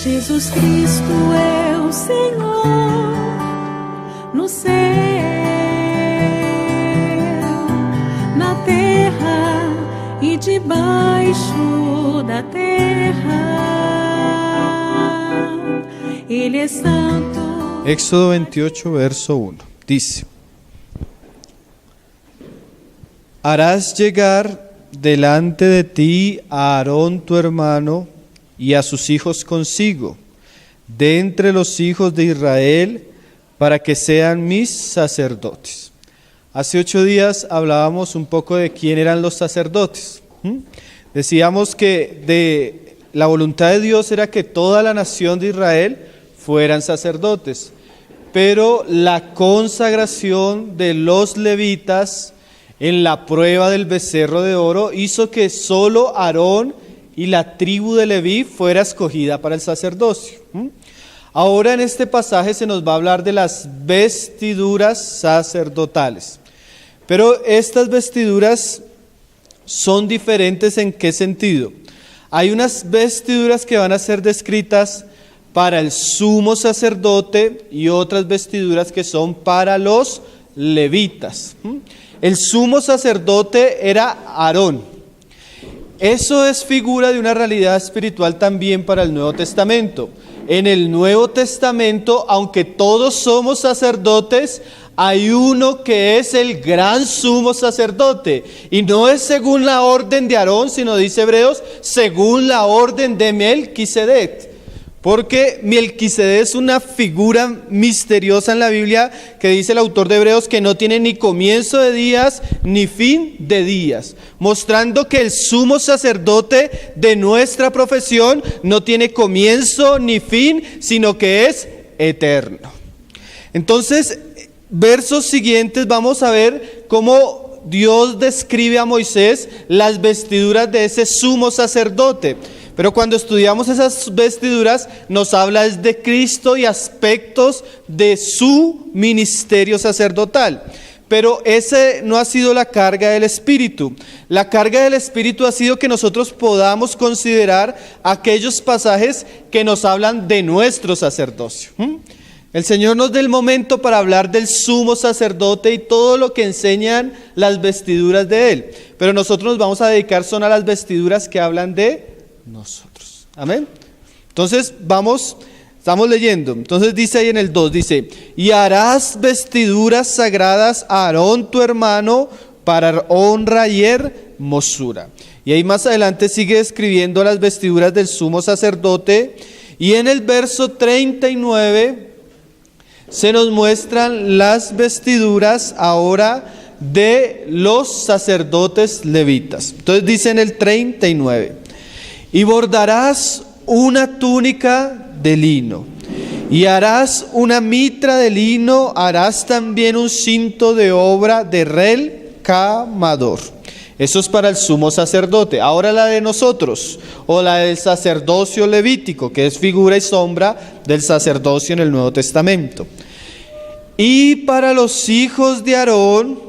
Jesus Cristo é o Senhor no céu, na terra e debaixo da terra. Ele é santo. Éxodo 28, verso 1. Dice: harás llegar delante de ti a Aarón tu hermano y a sus hijos consigo, de entre los hijos de Israel, para que sean mis sacerdotes. Hace 8 días hablábamos un poco de quién eran los sacerdotes. Decíamos que de la voluntad de Dios era que toda la nación de Israel fueran sacerdotes, pero la consagración de los levitas en la prueba del becerro de oro hizo que solo Aarón y la tribu de Leví fuera escogida para el sacerdocio. Ahora en este pasaje se nos va a hablar de las vestiduras sacerdotales, pero estas vestiduras son diferentes. ¿En qué sentido? Hay unas vestiduras que van a ser descritas para el sumo sacerdote y otras vestiduras que son para los levitas. El sumo sacerdote era Aarón. Eso es figura de una realidad espiritual también para el Nuevo Testamento. En el Nuevo Testamento, aunque todos somos sacerdotes, hay uno que es el gran sumo sacerdote, y no es según la orden de Aarón, sino, dice Hebreos, según la orden de Melquisedec. Porque Melquisedec es una figura misteriosa en la Biblia que dice el autor de Hebreos que no tiene ni comienzo de días ni fin de días, mostrando que el sumo sacerdote de nuestra profesión no tiene comienzo ni fin, sino que es eterno. Entonces, versos siguientes vamos a ver cómo Dios describe a Moisés las vestiduras de ese sumo sacerdote. Pero cuando estudiamos esas vestiduras nos habla de Cristo y aspectos de su ministerio sacerdotal. Pero ese no ha sido la carga del Espíritu. La carga del Espíritu ha sido que nosotros podamos considerar aquellos pasajes que nos hablan de nuestro sacerdocio. El Señor nos dé el momento para hablar del sumo sacerdote y todo lo que enseñan las vestiduras de Él. Pero nosotros nos vamos a dedicar son a las vestiduras que hablan de nosotros. Amén. Entonces estamos leyendo. Entonces dice ahí en el 2, dice: y harás vestiduras sagradas a Aarón tu hermano para honra y hermosura. Y ahí más adelante sigue describiendo las vestiduras del sumo sacerdote, y en el verso 39 se nos muestran las vestiduras ahora de los sacerdotes levitas. Entonces dice en el 39: y bordarás una túnica de lino, y harás una mitra de lino, harás también un cinto de obra de relcamador. Eso es para el sumo sacerdote. Ahora la de nosotros, o la del sacerdocio levítico, que es figura y sombra del sacerdocio en el Nuevo Testamento. Y para los hijos de Aarón,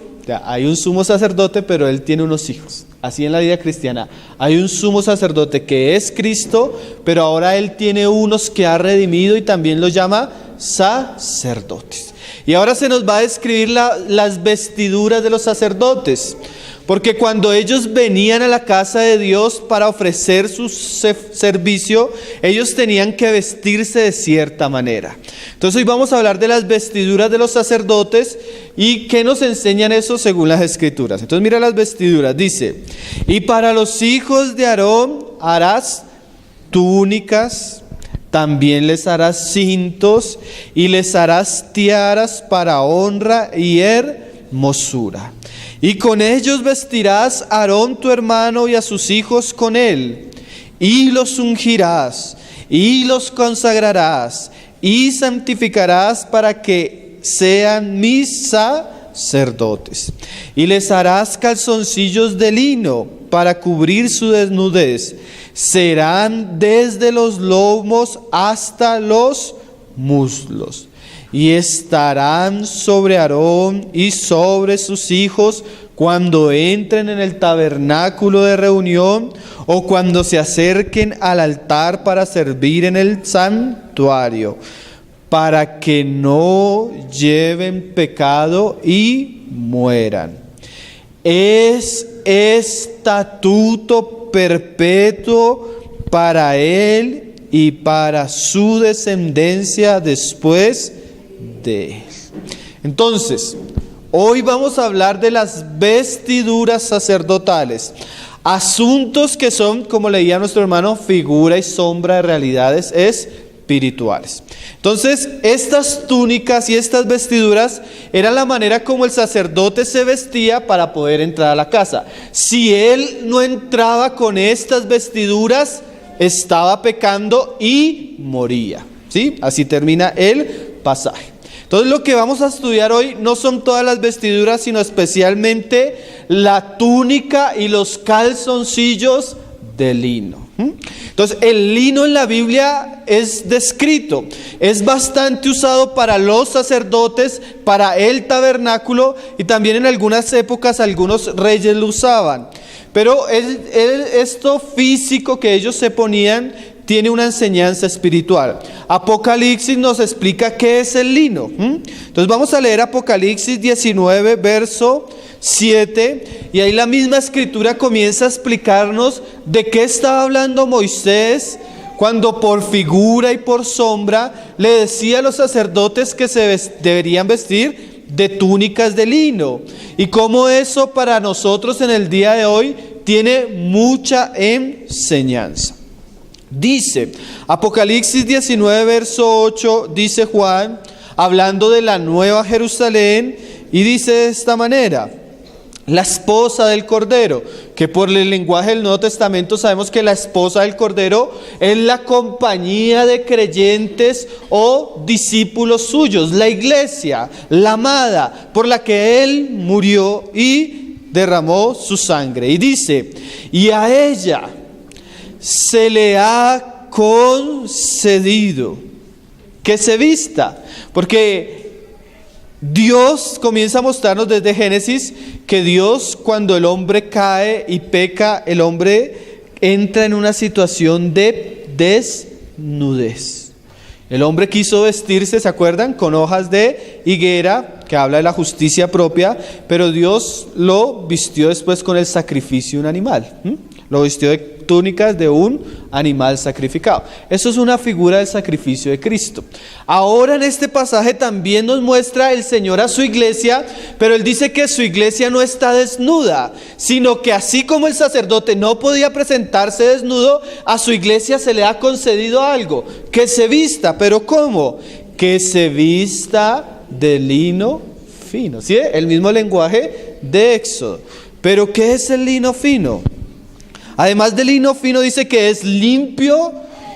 hay un sumo sacerdote, pero él tiene unos hijos. Así en la vida cristiana, hay un sumo sacerdote que es Cristo, pero ahora Él tiene unos que ha redimido y también los llama sacerdotes. Y ahora se nos va a describir las vestiduras de los sacerdotes, porque cuando ellos venían a la casa de Dios para ofrecer su servicio, ellos tenían que vestirse de cierta manera. Entonces hoy vamos a hablar de las vestiduras de los sacerdotes y qué nos enseñan eso según las Escrituras. Entonces mira las vestiduras, dice: y para los hijos de Aarón harás túnicas, también les harás cintos y les harás tiaras para honra y hermosura. Y con ellos vestirás a Aarón tu hermano y a sus hijos con él, y los ungirás, y los consagrarás, y santificarás para que sean mis sacerdotes. Y les harás calzoncillos de lino para cubrir su desnudez. Serán desde los lomos hasta los muslos. Y estarán sobre Aarón y sobre sus hijos cuando entren en el tabernáculo de reunión o cuando se acerquen al altar para servir en el santuario, para que no lleven pecado y mueran. Es estatuto perpetuo para él y para su descendencia después de él. Entonces, hoy vamos a hablar de las vestiduras sacerdotales, asuntos que son, como leía nuestro hermano, figura y sombra de realidades espirituales. Entonces, estas túnicas y estas vestiduras eran la manera como el sacerdote se vestía para poder entrar a la casa. Si él no entraba con estas vestiduras, estaba pecando y moría. ¿Sí? Así termina el pasaje. Entonces, lo que vamos a estudiar hoy no son todas las vestiduras, sino especialmente la túnica y los calzoncillos de lino. Entonces, el lino en la Biblia es descrito, es bastante usado para los sacerdotes, para el tabernáculo, y también en algunas épocas algunos reyes lo usaban. Pero esto físico que ellos se ponían tiene una enseñanza espiritual. Apocalipsis nos explica qué es el lino. Entonces vamos a leer Apocalipsis 19, verso 7, y ahí la misma escritura comienza a explicarnos de qué estaba hablando Moisés cuando por figura y por sombra le decía a los sacerdotes que deberían vestir de túnicas de lino, y cómo eso para nosotros en el día de hoy tiene mucha enseñanza. Dice, Apocalipsis 19, verso 8, dice Juan, hablando de la nueva Jerusalén, y dice de esta manera: la esposa del Cordero, que por el lenguaje del Nuevo Testamento sabemos que la esposa del Cordero es la compañía de creyentes o discípulos suyos, la iglesia, la amada, por la que Él murió y derramó su sangre. Y dice, y a ella se le ha concedido que se vista, porque Dios comienza a mostrarnos desde Génesis que Dios, cuando el hombre cae y peca, el hombre entra en una situación de desnudez. El hombre quiso vestirse, ¿se acuerdan? Con hojas de higuera, que habla de la justicia propia, pero Dios lo vistió después con el sacrificio de un animal. Lo vistió de túnicas de un animal sacrificado. Eso es una figura del sacrificio de Cristo. Ahora en este pasaje también nos muestra el Señor a su iglesia, pero Él dice que su iglesia no está desnuda, sino que así como el sacerdote no podía presentarse desnudo, a su iglesia se le ha concedido algo, que se vista. ¿Pero cómo? Que se vista de lino fino. ¿Sí? El mismo lenguaje de Éxodo. ¿Pero qué es el lino fino? Además del lino fino, dice que es limpio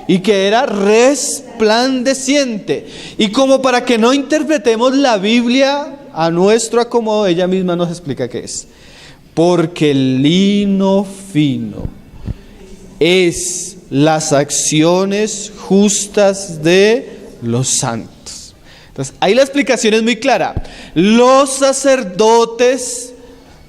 y que era resplandeciente. Y como para que no interpretemos la Biblia a nuestro acomodo, ella misma nos explica qué es. Porque el lino fino es las acciones justas de los santos. Entonces, ahí la explicación es muy clara. Los sacerdotes,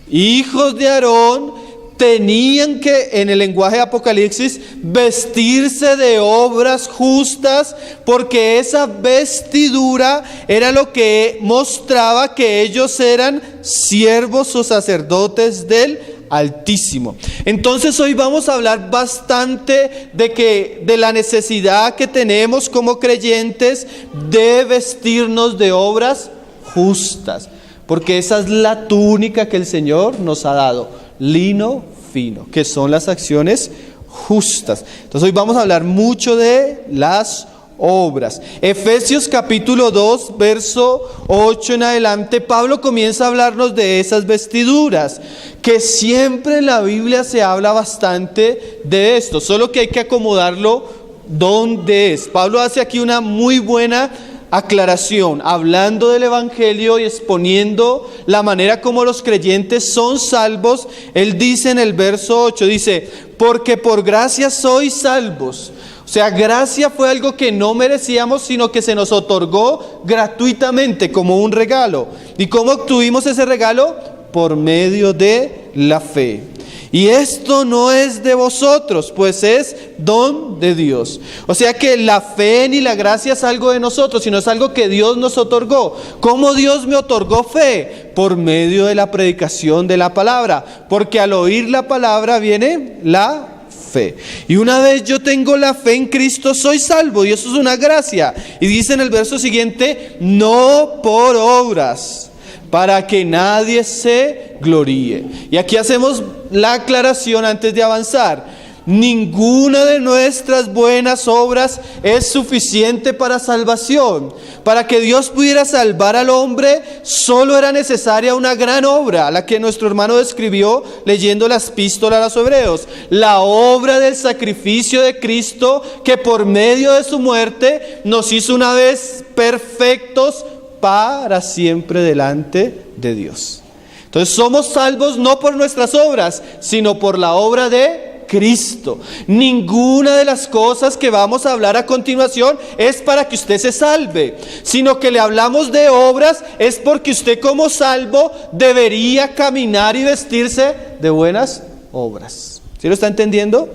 hijos de Aarón, tenían que, en el lenguaje de Apocalipsis, vestirse de obras justas, porque esa vestidura era lo que mostraba que ellos eran siervos o sacerdotes del Altísimo. Entonces hoy vamos a hablar bastante de la necesidad que tenemos como creyentes de vestirnos de obras justas, porque esa es la túnica que el Señor nos ha dado. Lino fino, que son las acciones justas. Entonces hoy vamos a hablar mucho de las obras. Efesios capítulo 2, verso 8 en adelante, Pablo comienza a hablarnos de esas vestiduras, que siempre en la Biblia se habla bastante de esto, solo que hay que acomodarlo donde es. Pablo hace aquí una muy buena aclaración, hablando del Evangelio y exponiendo la manera como los creyentes son salvos. Él dice en el verso 8, dice, porque por gracia sois salvos. O sea, gracia fue algo que no merecíamos, sino que se nos otorgó gratuitamente como un regalo. ¿Y cómo obtuvimos ese regalo? por medio de la fe. Y esto no es de vosotros, pues es don de Dios. O sea que la fe ni la gracia es algo de nosotros, sino es algo que Dios nos otorgó. ¿Cómo Dios me otorgó fe? Por medio de la predicación de la palabra. Porque al oír la palabra viene la fe. Y una vez yo tengo la fe en Cristo, soy salvo. Y eso es una gracia. Y dice en el verso siguiente, no por obras, para que nadie se gloríe. Y aquí hacemos la aclaración antes de avanzar. Ninguna de nuestras buenas obras es suficiente para salvación. Para que Dios pudiera salvar al hombre, solo era necesaria una gran obra, la que nuestro hermano describió leyendo la epístola a los Hebreos. La obra del sacrificio de Cristo, que por medio de su muerte nos hizo una vez perfectos para siempre delante de Dios. Entonces somos salvos no por nuestras obras, sino por la obra de Cristo. Ninguna de las cosas que vamos a hablar a continuación es para que usted se salve, sino que le hablamos de obras es porque usted como salvo debería caminar y vestirse de buenas obras. ¿Sí lo está entendiendo?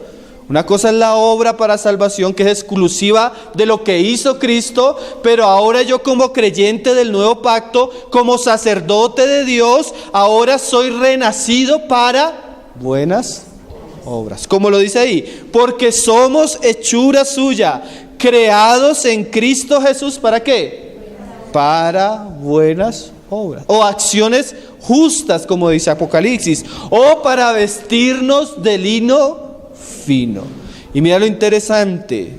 Una cosa es la obra para salvación, que es exclusiva de lo que hizo Cristo, pero ahora yo como creyente del nuevo pacto, como sacerdote de Dios, ahora soy renacido para buenas obras. Como lo dice ahí, porque somos hechura suya, creados en Cristo Jesús, ¿para qué? Para buenas obras, o acciones justas, como dice Apocalipsis, o para vestirnos de lino fino. Y mira lo interesante,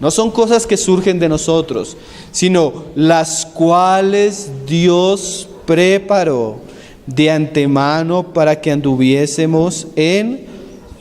no son cosas que surgen de nosotros, sino las cuales Dios preparó de antemano para que anduviésemos en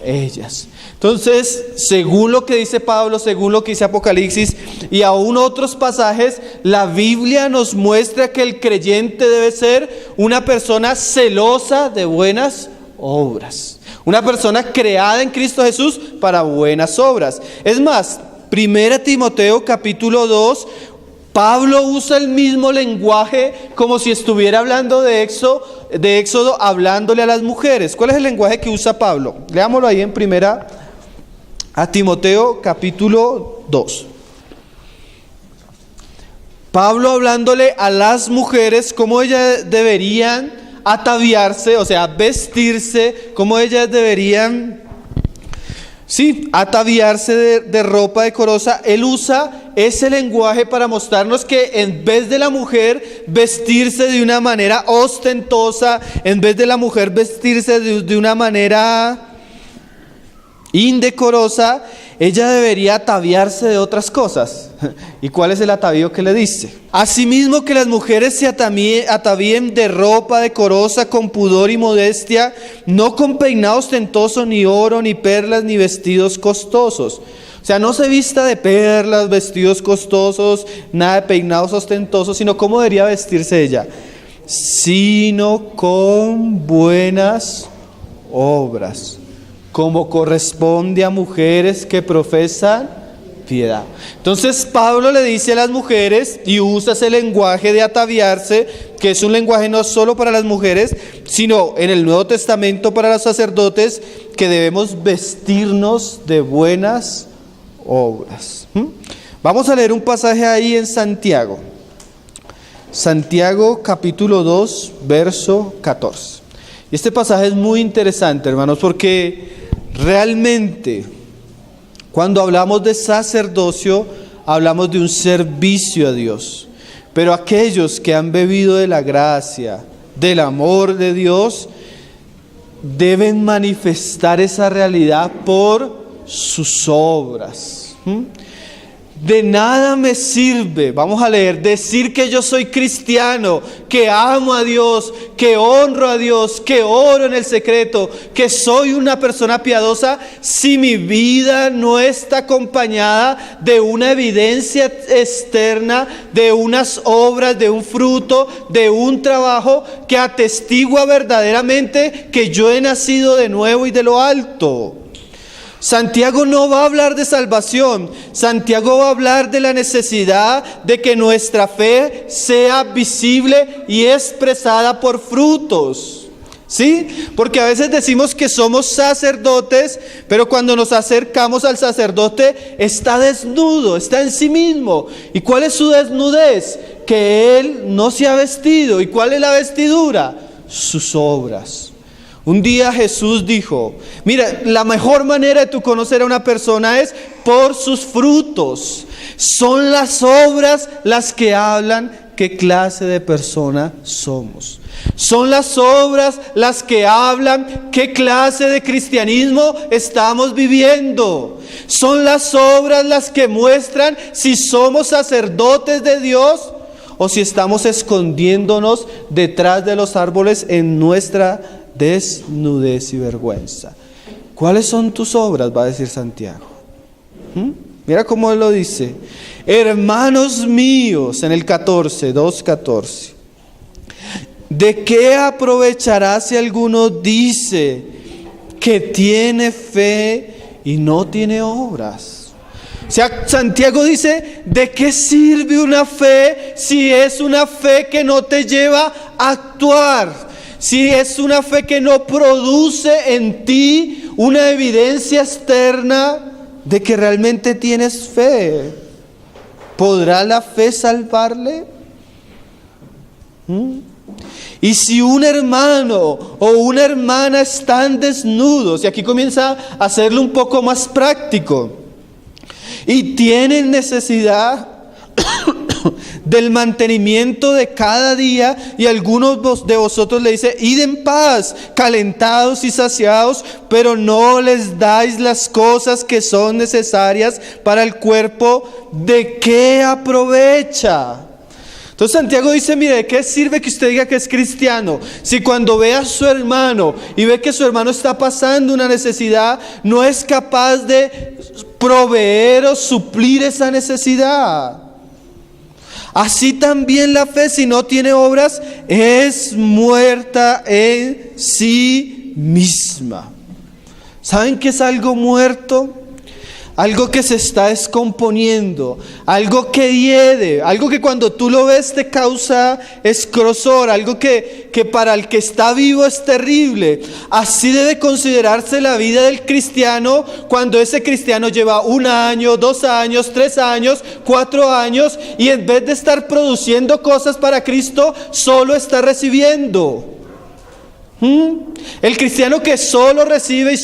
ellas. Entonces, según lo que dice Pablo, según lo que dice Apocalipsis y aún otros pasajes, la Biblia nos muestra que el creyente debe ser una persona celosa de buenas obras. Una persona creada en Cristo Jesús para buenas obras. Es más, 1 Timoteo capítulo 2, Pablo usa el mismo lenguaje como si estuviera hablando de Éxodo, hablándole a las mujeres. ¿Cuál es el lenguaje que usa Pablo? Leámoslo ahí en 1 Timoteo capítulo 2. Pablo hablándole a las mujeres cómo ellas deberían ataviarse, o sea, vestirse, como ellas deberían, ataviarse de ropa decorosa. Él usa ese lenguaje para mostrarnos que en vez de la mujer vestirse de una manera ostentosa, en vez de la mujer vestirse de una manera indecorosa, ella debería ataviarse de otras cosas. ¿Y cuál es el atavío que le dice? Asimismo que las mujeres se atavíen de ropa decorosa, con pudor y modestia, no con peinado ostentoso, ni oro, ni perlas, ni vestidos costosos. O sea, no se vista de perlas, vestidos costosos, nada de peinados ostentosos, sino cómo debería vestirse ella, sino con buenas obras, como corresponde a mujeres que profesan piedad. Entonces Pablo le dice a las mujeres, y usa ese lenguaje de ataviarse, que es un lenguaje no solo para las mujeres, sino en el Nuevo Testamento para los sacerdotes, que debemos vestirnos de buenas obras. Vamos a leer un pasaje ahí en Santiago. Santiago capítulo 2, verso 14. Y este pasaje es muy interesante, hermanos, porque realmente cuando hablamos de sacerdocio, hablamos de un servicio a Dios. Pero aquellos que han bebido de la gracia, del amor de Dios, deben manifestar esa realidad por sus obras. De nada me sirve, vamos a leer, decir que yo soy cristiano, que amo a Dios, que honro a Dios, que oro en el secreto, que soy una persona piadosa, si mi vida no está acompañada de una evidencia externa, de unas obras, de un fruto, de un trabajo que atestigua verdaderamente que yo he nacido de nuevo y de lo alto. Santiago no va a hablar de salvación, Santiago va a hablar de la necesidad de que nuestra fe sea visible y expresada por frutos. ¿Sí? Porque a veces decimos que somos sacerdotes, pero cuando nos acercamos al sacerdote está desnudo, está en sí mismo. ¿Y cuál es su desnudez? Que él no se ha vestido. ¿Y cuál es la vestidura? Sus obras. Un día Jesús dijo, mira, la mejor manera de tú conocer a una persona es por sus frutos. Son las obras las que hablan qué clase de persona somos. Son las obras las que hablan qué clase de cristianismo estamos viviendo. Son las obras las que muestran si somos sacerdotes de Dios o si estamos escondiéndonos detrás de los árboles en nuestra desnudez y vergüenza. ¿Cuáles son tus obras?, va a decir Santiago. Mira cómo él lo dice. Hermanos míos, en el 2:14. ¿De qué aprovechará si alguno dice que tiene fe y no tiene obras? O sea, Santiago dice, ¿de qué sirve una fe si es una fe que no te lleva a actuar? Si es una fe que no produce en ti una evidencia externa de que realmente tienes fe. ¿Podrá la fe salvarle? Y si un hermano o una hermana están desnudos, y aquí comienza a hacerlo un poco más práctico, y tienen necesidad del mantenimiento de cada día, y algunos de vosotros le dice, id en paz, calentados y saciados, pero no les dais las cosas que son necesarias para el cuerpo, ¿de qué aprovecha? Entonces Santiago dice, mire, ¿de qué sirve que usted diga que es cristiano? Si cuando ve a su hermano y ve que su hermano está pasando una necesidad, no es capaz de proveer o suplir esa necesidad. Así también la fe, si no tiene obras, es muerta en sí misma. ¿Saben qué es algo muerto? Algo que se está descomponiendo, algo que hiede, algo que cuando tú lo ves te causa escozor, algo que para el que está vivo es terrible. Así debe considerarse la vida del cristiano cuando ese cristiano lleva 1 año, 2 años, 3 años, 4 años y en vez de estar produciendo cosas para Cristo, solo está recibiendo. El cristiano que solo recibe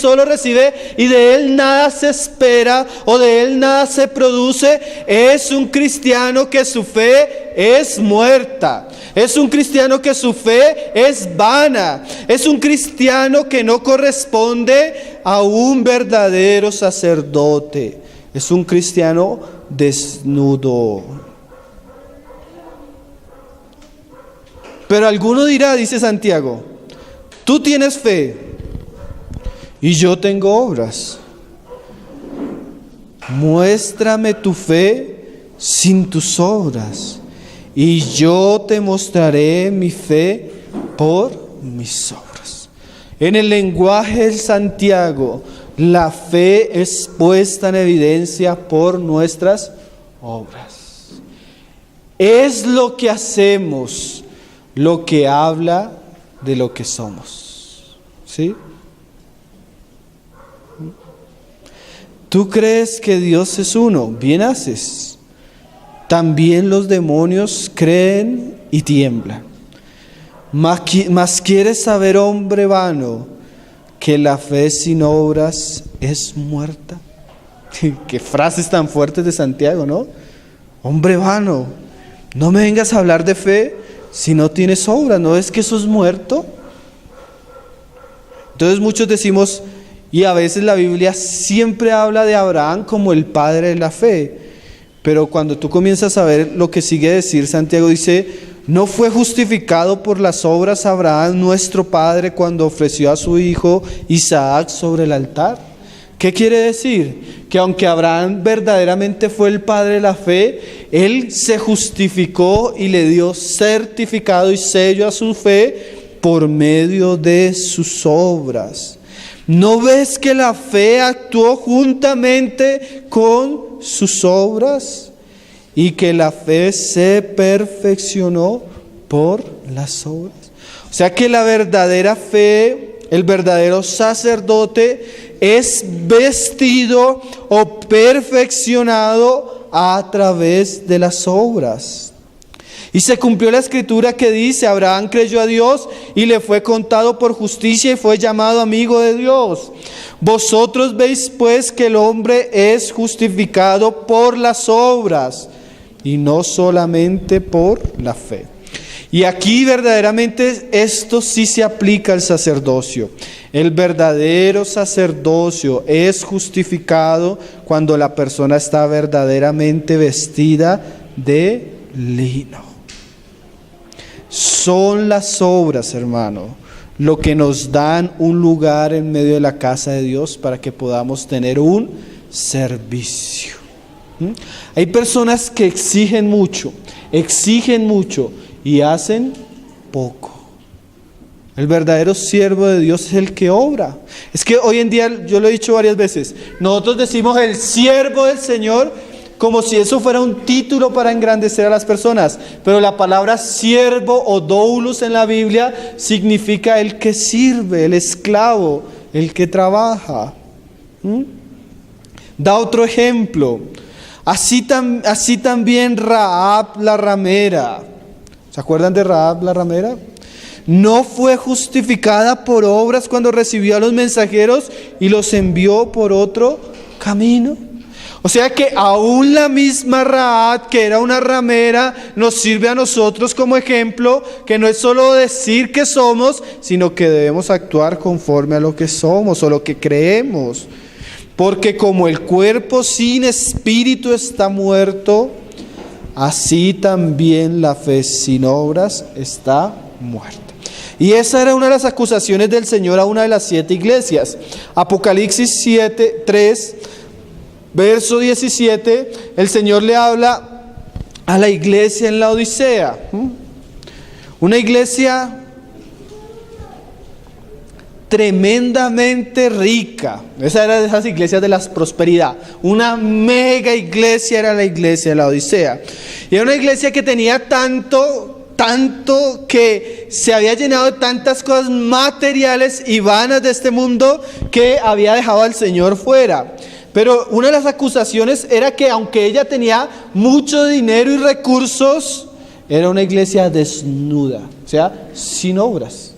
y de él nada se espera o de él nada se produce, es un cristiano que su fe es muerta, es un cristiano que su fe es vana, es un cristiano que no corresponde a un verdadero sacerdote, es un cristiano desnudo. Pero alguno dirá, dice Santiago, tú tienes fe y yo tengo obras. Muéstrame tu fe sin tus obras y yo te mostraré mi fe por mis obras. En el lenguaje de Santiago, la fe es puesta en evidencia por nuestras obras. Es lo que hacemos, lo que habla de lo que somos. ¿Sí? ¿Tú crees que Dios es uno? Bien haces. También los demonios creen y tiemblan. Mas quieres saber, hombre vano, que la fe sin obras es muerta. Qué frases tan fuertes de Santiago, ¿no? Hombre vano, no me vengas a hablar de fe si no tienes obras, ¿no es que sos muerto? Entonces muchos decimos, y a veces la Biblia siempre habla de Abraham como el padre de la fe, pero cuando tú comienzas a ver lo que sigue decir Santiago, dice, ¿no fue justificado por las obras Abraham nuestro padre cuando ofreció a su hijo Isaac sobre el altar? ¿Qué quiere decir? Que aunque Abraham verdaderamente fue el padre de la fe, él se justificó y le dio certificado y sello a su fe por medio de sus obras. ¿No ves que la fe actuó juntamente con sus obras y que la fe se perfeccionó por las obras? O sea que la verdadera fe, el verdadero sacerdote es vestido o perfeccionado a través de las obras. Y se cumplió la escritura que dice: Abraham creyó a Dios y le fue contado por justicia y fue llamado amigo de Dios. Vosotros veis pues que el hombre es justificado por las obras y no solamente por la fe. Y aquí verdaderamente esto sí se aplica al sacerdocio. El verdadero sacerdocio es justificado cuando la persona está verdaderamente vestida de lino. Son las obras, hermano, lo que nos dan un lugar en medio de la casa de Dios para que podamos tener un servicio. Hay personas que exigen mucho y hacen poco. El verdadero siervo de Dios es el que obra. Es que hoy en día, yo lo he dicho varias veces, nosotros decimos el siervo del Señor como si eso fuera un título para engrandecer a las personas. Pero la palabra siervo o doulos en la Biblia significa el que sirve, el esclavo, el que trabaja. Da otro ejemplo. Así también Rahab la ramera. ¿Se acuerdan de Rahab la ramera? No fue justificada por obras cuando recibió a los mensajeros y los envió por otro camino. O sea que aún la misma Rahab, que era una ramera, nos sirve a nosotros como ejemplo, que no es solo decir que somos, sino que debemos actuar conforme a lo que somos o lo que creemos. Porque como el cuerpo sin espíritu está muerto, así también la fe sin obras está muerta. Y esa era una de las acusaciones del Señor a una de las 7 iglesias. Apocalipsis 3, verso 17, el Señor le habla a la iglesia en Laodicea. Una iglesia tremendamente rica. Esa era de esas iglesias de la prosperidad. Una mega iglesia era la iglesia de Laodicea. Y era una iglesia que tenía tanto que se había llenado de tantas cosas materiales y vanas de este mundo que había dejado al Señor fuera. Pero una de las acusaciones era que aunque ella tenía mucho dinero y recursos, era una iglesia desnuda, o sea, sin obras.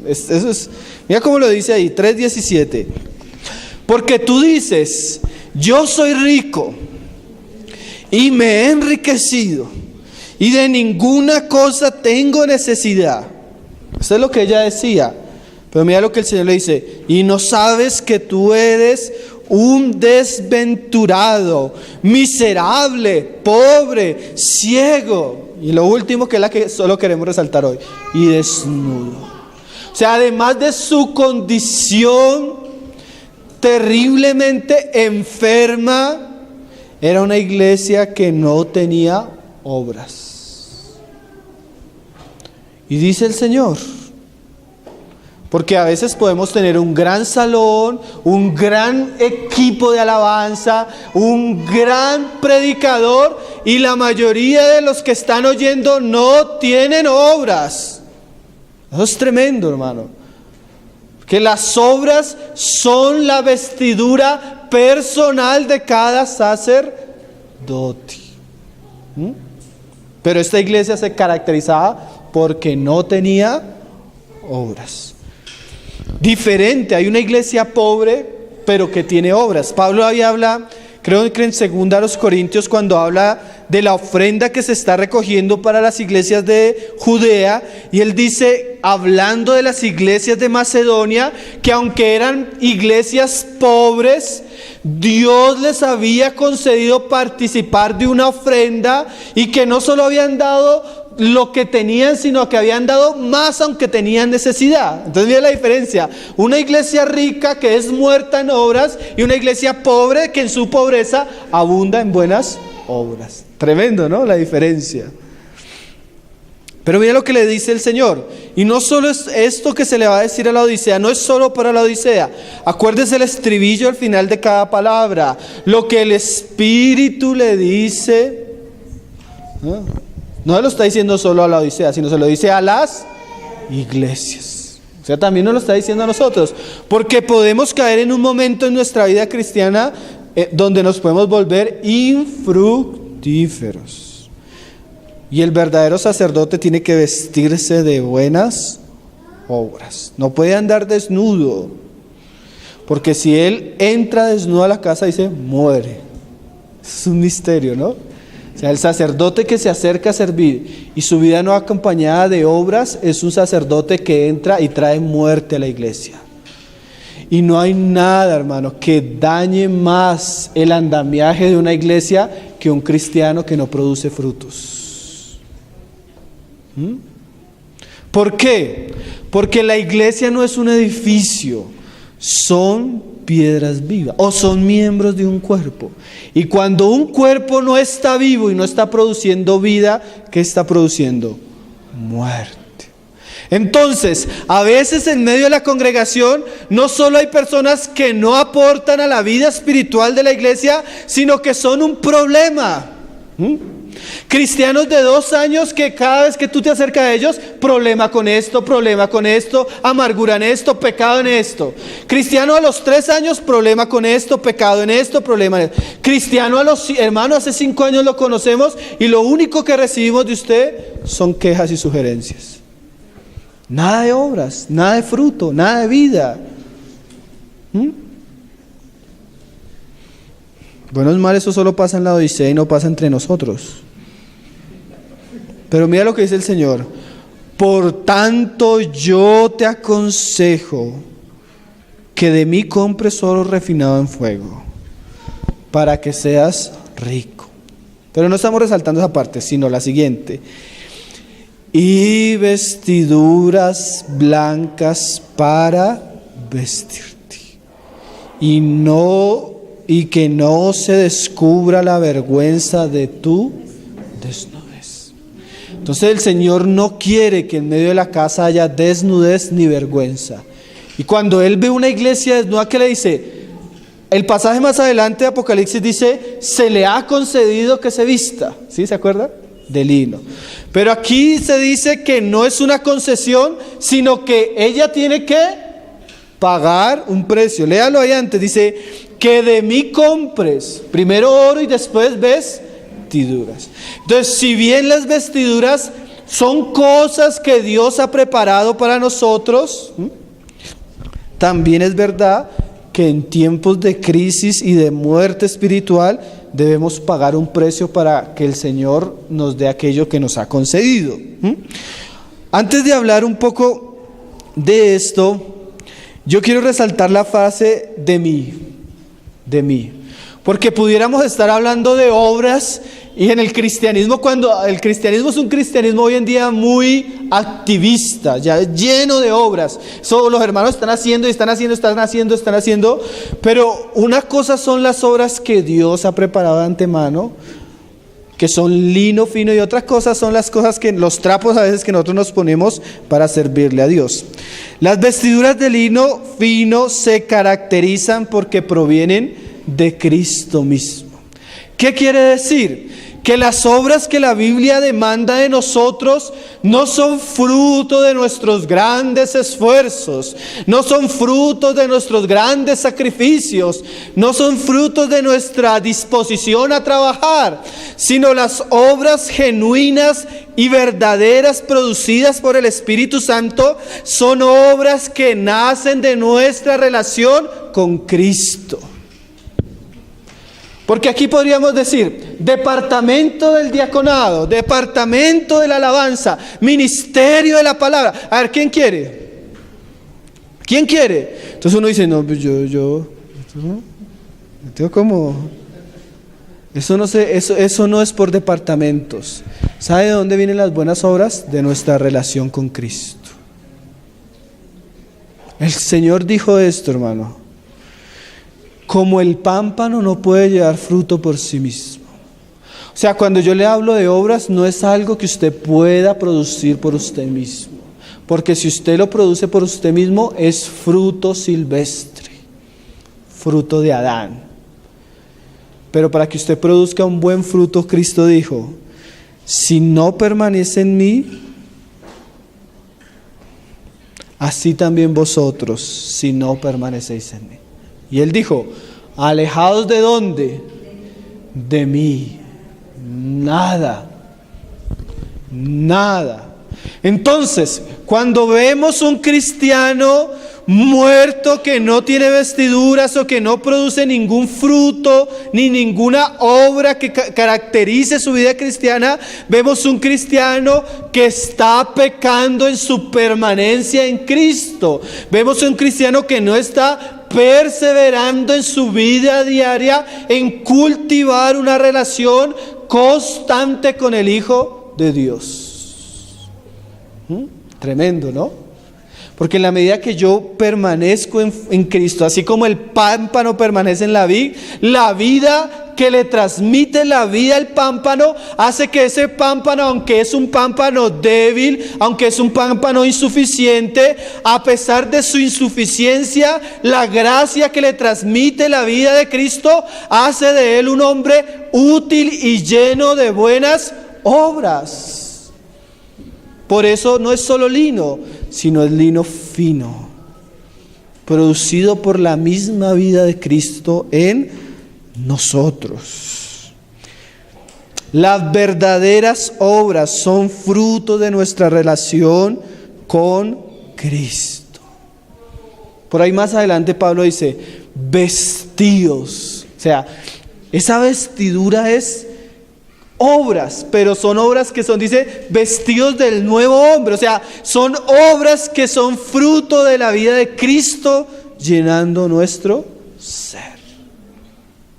Eso es, mira cómo lo dice ahí, 3:17. Porque tú dices: yo soy rico y me he enriquecido y de ninguna cosa tengo necesidad. Eso es lo que ella decía. Pero mira lo que el Señor le dice: y no sabes que tú eres un desventurado, miserable, pobre, ciego. Y lo último, que es la que solo queremos resaltar hoy, y desnudo. O sea, además de su condición terriblemente enferma, era una iglesia que no tenía obras. Y dice el Señor, porque a veces podemos tener un gran salón, un gran equipo de alabanza, un gran predicador, y la mayoría de los que están oyendo no tienen obras. Eso es tremendo, hermano. Que las obras son la vestidura personal de cada sacerdote. Pero esta iglesia se caracterizaba porque no tenía obras. Diferente, hay una iglesia pobre, pero que tiene obras. Pablo ahí habla, creo que en 2 Corintios, cuando habla de la ofrenda que se está recogiendo para las iglesias de Judea, y él dice, hablando de las iglesias de Macedonia, que aunque eran iglesias pobres, Dios les había concedido participar de una ofrenda, y que no solo habían dado lo que tenían, sino que habían dado más aunque tenían necesidad. Entonces mira la diferencia: una iglesia rica que es muerta en obras, y una iglesia pobre que en su pobreza abunda en buenas obras. Tremendo, ¿no? La diferencia. Pero mira lo que le dice el Señor. Y no solo es esto que se le va a decir a la Odisea, no es solo para la Odisea. Acuérdese el estribillo al final de cada palabra. Lo que el Espíritu le dice, no se lo está diciendo solo a la Odisea, sino se lo dice a las iglesias. O sea, también nos lo está diciendo a nosotros, porque podemos caer en un momento en nuestra vida cristiana donde nos podemos volver infructíferos. Y el verdadero sacerdote tiene que vestirse de buenas obras. No puede andar desnudo, porque si él entra desnudo a la casa, dice, muere. Es un misterio, ¿no? O sea, el sacerdote que se acerca a servir y su vida no acompañada de obras es un sacerdote que entra y trae muerte a la iglesia. Y no hay nada, hermano, que dañe más el andamiaje de una iglesia que un cristiano que no produce frutos. ¿Por qué? Porque la iglesia no es un edificio, son piedras vivas o son miembros de un cuerpo. Y cuando un cuerpo no está vivo y no está produciendo vida, ¿qué está produciendo? Muerte. Entonces, a veces en medio de la congregación no solo hay personas que no aportan a la vida espiritual de la iglesia, sino que son un problema. Cristianos de 2 años que cada vez que tú te acercas a ellos, problema con esto, amargura en esto, pecado en esto. Cristiano a los 3 años, problema con esto, pecado en esto, problema en esto. Cristiano a los hermanos, hace 5 años lo conocemos y lo único que recibimos de usted son quejas y sugerencias. Nada de obras, nada de fruto, nada de vida. Bueno, es mal, eso solo pasa en la Odisea y no pasa entre nosotros. Pero mira lo que dice el Señor. Por tanto, yo te aconsejo que de mí compres oro refinado en fuego, para que seas rico. Pero no estamos resaltando esa parte, sino la siguiente. Y vestiduras blancas para vestirte. Y que no se descubra la vergüenza de tu desnudez. Entonces el Señor no quiere que en medio de la casa haya desnudez ni vergüenza. Y cuando Él ve una iglesia desnuda, ¿qué le dice? El pasaje más adelante de Apocalipsis dice, se le ha concedido que se vista. ¿Sí? ¿Se acuerda? De lino. Pero aquí se dice que no es una concesión, sino que ella tiene que pagar un precio. Léalo ahí antes, dice, que de mí compres, primero oro y después vestiduras. Entonces, si bien las vestiduras son cosas que Dios ha preparado para nosotros, también es verdad que en tiempos de crisis y de muerte espiritual debemos pagar un precio para que el Señor nos dé aquello que nos ha concedido. Antes de hablar un poco de esto, yo quiero resaltar la frase de mí, porque pudiéramos estar hablando de obras y en el cristianismo, cuando el cristianismo es un cristianismo hoy en día muy activista, ya lleno de obras. Eso los hermanos están haciendo, pero una cosa son las obras que Dios ha preparado de antemano, que son lino fino, y otras cosas son las cosas que, los trapos a veces que nosotros nos ponemos para servirle a Dios. Las vestiduras de lino fino se caracterizan porque provienen de Cristo mismo. ¿Qué quiere decir? Que las obras que la Biblia demanda de nosotros no son fruto de nuestros grandes esfuerzos, no son frutos de nuestros grandes sacrificios, no son frutos de nuestra disposición a trabajar, sino las obras genuinas y verdaderas producidas por el Espíritu Santo son obras que nacen de nuestra relación con Cristo. Porque aquí podríamos decir, departamento del diaconado, departamento de la alabanza, ministerio de la palabra. A ver, ¿quién quiere? ¿Quién quiere? Entonces uno dice, no, pues yo tengo como... Eso no es por departamentos. ¿Sabe de dónde vienen las buenas obras? De nuestra relación con Cristo. El Señor dijo esto, hermano. Como el pámpano no puede llevar fruto por sí mismo. O sea, cuando yo le hablo de obras, no es algo que usted pueda producir por usted mismo. Porque si usted lo produce por usted mismo, es fruto silvestre, fruto de Adán. Pero para que usted produzca un buen fruto, Cristo dijo, si no permanece en mí, así también vosotros, si no permanecéis en mí. Y él dijo, alejados ¿de dónde? De mí. Nada. Entonces, cuando vemos un cristiano muerto que no tiene vestiduras o que no produce ningún fruto ni ninguna obra que caracterice su vida cristiana, vemos un cristiano que está pecando en su permanencia en Cristo. Vemos un cristiano que no está perseverando en su vida diaria en cultivar una relación constante con el Hijo de Dios. Tremendo, ¿no? Porque en la medida que yo permanezco en Cristo, así como el pámpano permanece en la vida que le transmite la vida al pámpano hace que ese pámpano, aunque es un pámpano débil, aunque es un pámpano insuficiente, a pesar de su insuficiencia, la gracia que le transmite la vida de Cristo hace de él un hombre útil y lleno de buenas obras. Por eso no es solo lino, sino es lino fino, producido por la misma vida de Cristo en nosotros. Las verdaderas obras son fruto de nuestra relación con Cristo. Por ahí más adelante Pablo dice, vestidos. O sea, esa vestidura es obras, pero son obras que son, dice, vestidos del nuevo hombre. O sea, son obras que son fruto de la vida de Cristo llenando nuestro ser.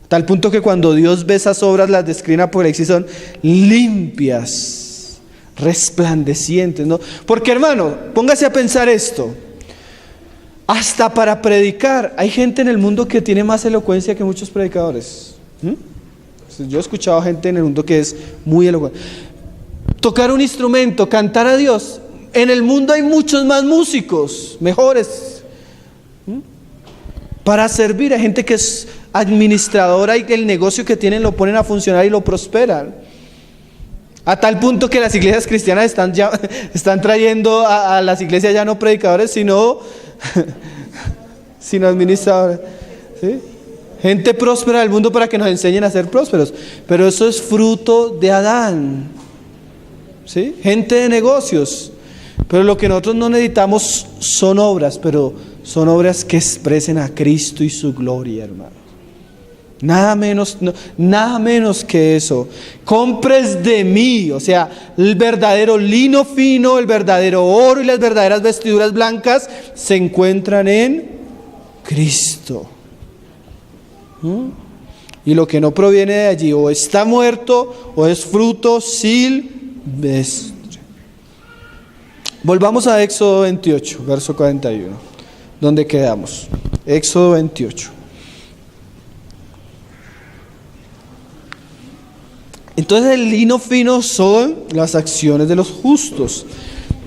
Tal punto que cuando Dios ve esas obras, las describe en Apocalipsis, son limpias, resplandecientes, ¿no? Porque, hermano, póngase a pensar esto. Hasta para predicar, hay gente en el mundo que tiene más elocuencia que muchos predicadores. Yo he escuchado gente en el mundo que es muy elocuente. Tocar un instrumento, cantar a Dios. En el mundo hay muchos más músicos, mejores. Para servir, hay gente que es administradora y que el negocio que tienen lo ponen a funcionar y lo prosperan. A tal punto que las iglesias cristianas están trayendo a las iglesias ya no predicadores, sino administradores. ¿Sí? Gente próspera del mundo para que nos enseñen a ser prósperos. Pero eso es fruto de Adán. ¿Sí? Gente de negocios. Pero lo que nosotros no necesitamos son obras, pero son obras que expresen a Cristo y su gloria, hermano. Nada menos que eso. Compres de mí, o sea, el verdadero lino fino, el verdadero oro y las verdaderas vestiduras blancas se encuentran en Cristo. Y lo que no proviene de allí o está muerto o es fruto silvestre. Volvamos a Éxodo 28, verso 41, donde quedamos. Éxodo 28. Entonces el lino fino son las acciones de los justos.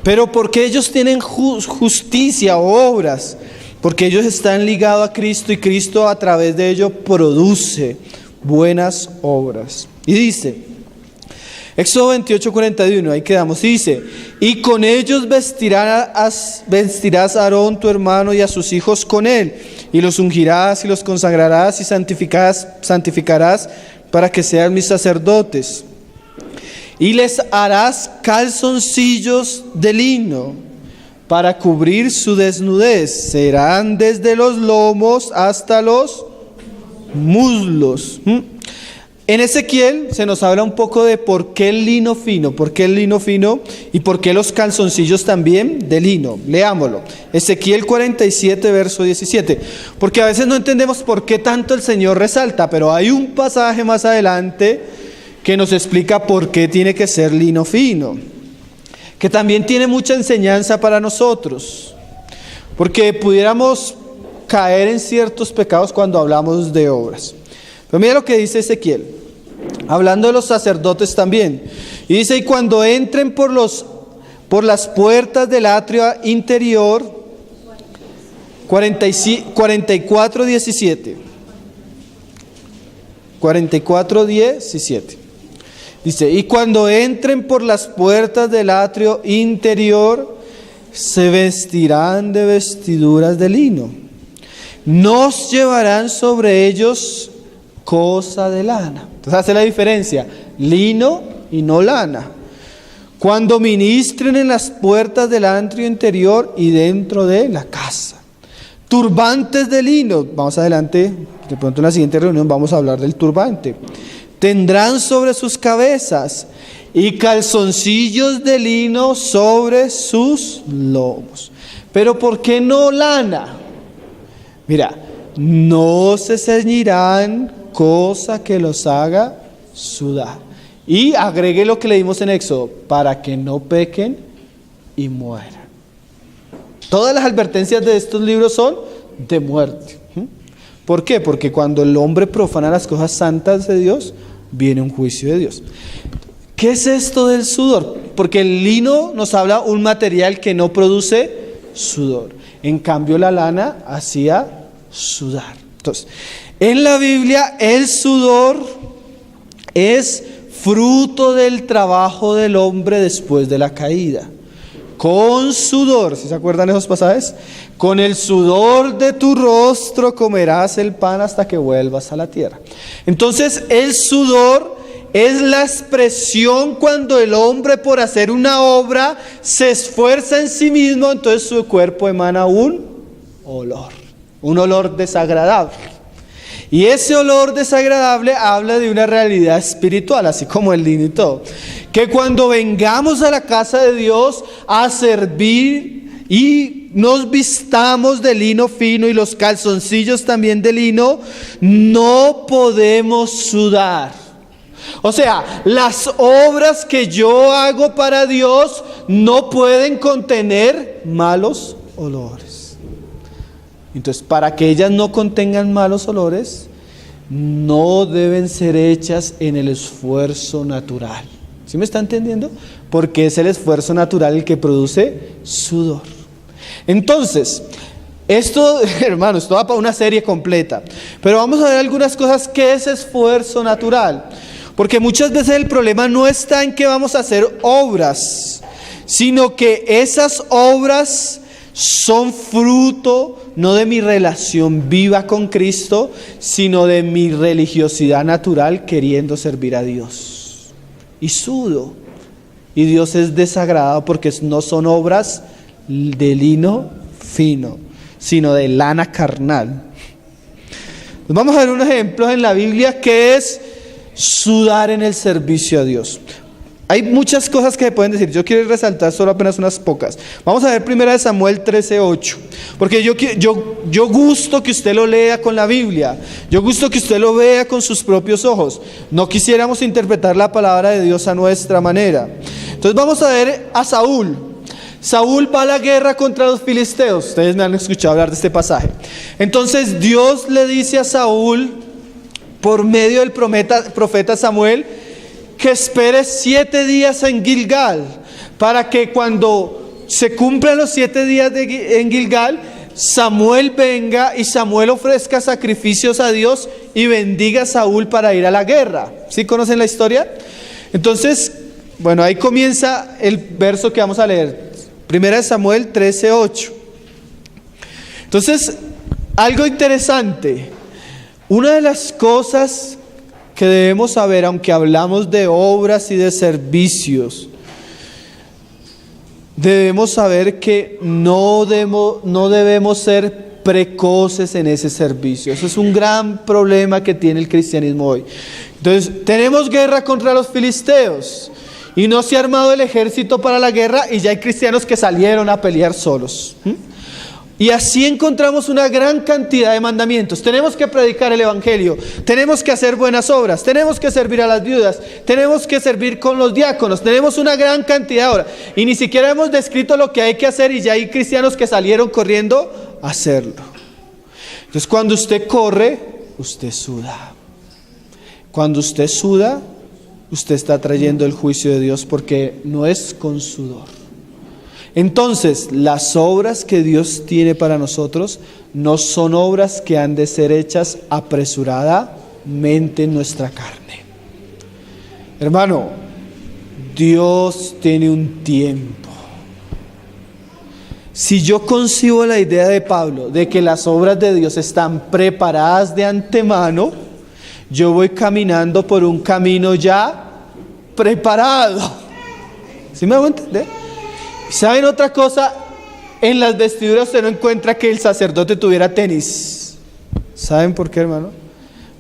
Pero porque ellos tienen justicia o obras, porque ellos están ligados a Cristo y Cristo a través de ellos produce buenas obras. Y dice, Éxodo 28, 41, ahí quedamos, y dice, y con ellos vestirás a Aarón tu hermano y a sus hijos con él, y los ungirás y los consagrarás y santificarás para que sean mis sacerdotes. Y les harás calzoncillos de lino para cubrir su desnudez. Serán desde los lomos hasta los muslos. En Ezequiel se nos habla un poco de por qué el lino fino, y por qué los calzoncillos también de lino. Leámoslo. Ezequiel 47, verso 17. Porque a veces no entendemos por qué tanto el Señor resalta, pero hay un pasaje más adelante que nos explica por qué tiene que ser lino fino, que también tiene mucha enseñanza para nosotros, porque pudiéramos caer en ciertos pecados cuando hablamos de obras. Pero mira lo que dice Ezequiel, hablando de los sacerdotes también. Y dice, y cuando entren por las puertas del atrio interior, 44:17. 44:17. Dice, y cuando entren por las puertas del atrio interior, se vestirán de vestiduras de lino. No llevarán sobre ellos cosa de lana. Entonces hace la diferencia, lino y no lana. Cuando ministren en las puertas del atrio interior y dentro de la casa. Turbantes de lino. Vamos adelante, de pronto en la siguiente reunión vamos a hablar del turbante. Tendrán sobre sus cabezas y calzoncillos de lino sobre sus lomos. Pero ¿por qué no lana? Mira, no se ceñirán cosa que los haga sudar. Y agregue lo que leímos en Éxodo, para que no pequen y mueran. Todas las advertencias de estos libros son de muerte. ¿Por qué? Porque cuando el hombre profana las cosas santas de Dios, viene un juicio de Dios. ¿Qué es esto del sudor? Porque el lino nos habla un material que no produce sudor. En cambio la lana hacía sudar. Entonces, en la Biblia el sudor es fruto del trabajo del hombre después de la caída. Con sudor, ¿sí se acuerdan esos pasajes? Con el sudor de tu rostro comerás el pan hasta que vuelvas a la tierra. Entonces el sudor es la expresión cuando el hombre por hacer una obra se esfuerza en sí mismo, entonces su cuerpo emana un olor desagradable. Y ese olor desagradable habla de una realidad espiritual, así como el lino y todo. Que cuando vengamos a la casa de Dios a servir y nos vistamos de lino fino y los calzoncillos también de lino, no podemos sudar. O sea, las obras que yo hago para Dios no pueden contener malos olores. Entonces, para que ellas no contengan malos olores, no deben ser hechas en el esfuerzo natural. ¿Sí me está entendiendo? Porque es el esfuerzo natural el que produce sudor. Entonces, esto, hermano, esto va para una serie completa. Pero vamos a ver algunas cosas que es esfuerzo natural. Porque muchas veces el problema no está en que vamos a hacer obras, sino que esas obras son fruto no de mi relación viva con Cristo, sino de mi religiosidad natural queriendo servir a Dios. Y sudo. Y Dios es desagradado porque no son obras de lino fino, sino de lana carnal. Vamos a ver unos ejemplos en la Biblia que es sudar en el servicio a Dios. Hay muchas cosas que se pueden decir. Yo quiero resaltar solo apenas unas pocas. Vamos a ver 1 Samuel 13:8. Porque yo gusto que usted lo lea con la Biblia. Yo gusto que usted lo vea con sus propios ojos. No quisiéramos interpretar la palabra de Dios a nuestra manera. Entonces vamos a ver a Saúl. Saúl va a la guerra contra los filisteos. Ustedes me han escuchado hablar de este pasaje. Entonces Dios le dice a Saúl, por medio del profeta Samuel, que espere 7 días en Gilgal, para que cuando se cumplan los 7 días en Gilgal, Samuel venga y Samuel ofrezca sacrificios a Dios y bendiga a Saúl para ir a la guerra. ¿Sí conocen la historia? Entonces, bueno, ahí comienza el verso que vamos a leer. 1 Samuel 13:8. Entonces, algo interesante. Una de las cosas que debemos saber, aunque hablamos de obras y de servicios, debemos saber que no debemos ser precoces en ese servicio. Eso es un gran problema que tiene el cristianismo hoy. Entonces, tenemos guerra contra los filisteos y no se ha armado el ejército para la guerra y ya hay cristianos que salieron a pelear solos. Y así encontramos una gran cantidad de mandamientos. Tenemos que predicar el evangelio, tenemos que hacer buenas obras, tenemos que servir a las viudas, tenemos que servir con los diáconos, tenemos una gran cantidad de obras. Y ni siquiera hemos descrito lo que hay que hacer y ya hay cristianos que salieron corriendo a hacerlo. Entonces cuando usted corre, usted suda. Cuando usted suda, usted está trayendo el juicio de Dios porque no es con sudor. Entonces, las obras que Dios tiene para nosotros no son obras que han de ser hechas apresuradamente en nuestra carne. Hermano, Dios tiene un tiempo. Si yo concibo la idea de Pablo de que las obras de Dios están preparadas de antemano, yo voy caminando por un camino ya preparado. ¿Sí me hago entender? ¿Saben otra cosa? En las vestiduras usted no encuentra que el sacerdote tuviera tenis. ¿Saben por qué, hermano?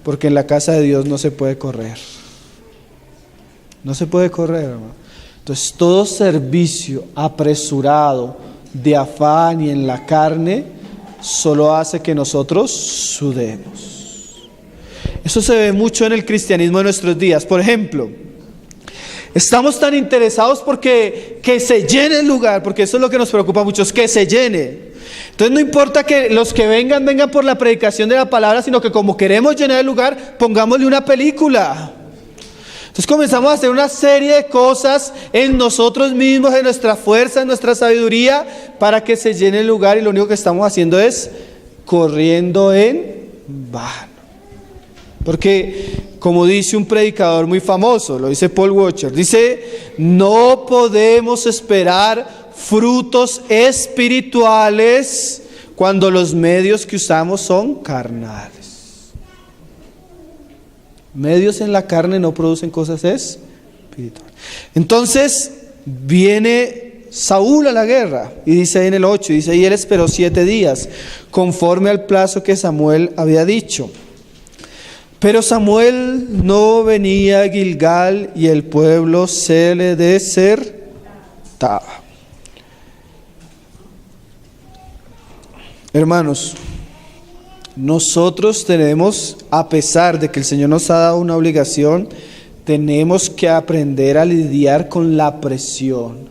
Porque en la casa de Dios no se puede correr. No se puede correr, hermano. Entonces todo servicio apresurado, de afán y en la carne, solo hace que nosotros sudemos. Eso se ve mucho en el cristianismo de nuestros días. Por ejemplo, estamos tan interesados porque que se llene el lugar, porque eso es lo que nos preocupa mucho, es que se llene. Entonces no importa que los que vengan por la predicación de la palabra, sino que como queremos llenar el lugar, pongámosle una película. Entonces comenzamos a hacer una serie de cosas en nosotros mismos, en nuestra fuerza, en nuestra sabiduría, para que se llene el lugar, y lo único que estamos haciendo es corriendo en vano. Porque, como dice un predicador muy famoso, lo dice Paul Washer, dice: no podemos esperar frutos espirituales cuando los medios que usamos son carnales. Medios en la carne no producen cosas espirituales. Entonces viene Saúl a la guerra, y dice ahí en el 8, dice: y él esperó 7 días, conforme al plazo que Samuel había dicho. Pero Samuel no venía a Gilgal, y el pueblo se le desertaba. Hermanos, nosotros tenemos, a pesar de que el Señor nos ha dado una obligación, tenemos que aprender a lidiar con la presión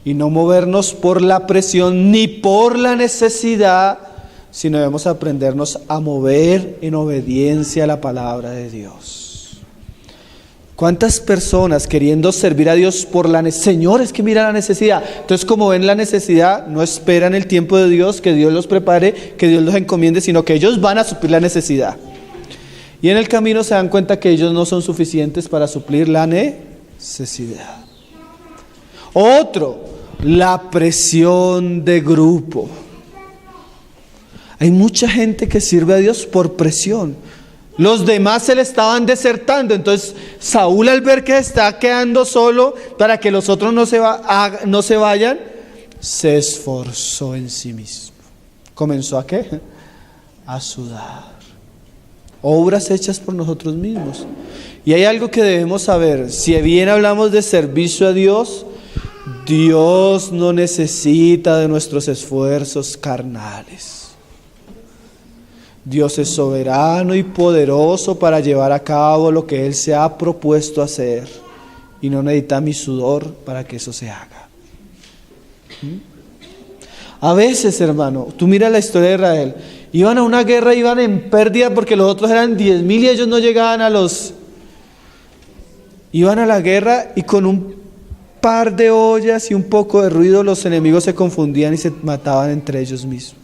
y no movernos por la presión ni por la necesidad, sino debemos aprendernos a mover en obediencia a la palabra de Dios. ¿Cuántas personas queriendo servir a Dios por la necesidad? Señor, es que mira la necesidad. Entonces, como ven la necesidad, no esperan el tiempo de Dios, que Dios los prepare, que Dios los encomiende, sino que ellos van a suplir la necesidad. Y en el camino se dan cuenta que ellos no son suficientes para suplir la necesidad. Otro, la presión de grupo. Hay mucha gente que sirve a Dios por presión. Los demás se le estaban desertando, entonces Saúl, al ver que está quedando solo para que los otros no se vayan, se esforzó en sí mismo. ¿Comenzó a qué? A sudar. Obras hechas por nosotros mismos. Y hay algo que debemos saber: si bien hablamos de servicio a Dios, Dios no necesita de nuestros esfuerzos carnales. Dios es soberano y poderoso para llevar a cabo lo que Él se ha propuesto hacer, y no necesita mi sudor para que eso se haga. A veces, hermano, tú miras la historia de Israel, iban a una guerra, iban en pérdida porque los otros eran 10,000 y ellos no llegaban iban a la guerra, y con un par de ollas y un poco de ruido los enemigos se confundían y se mataban entre ellos mismos.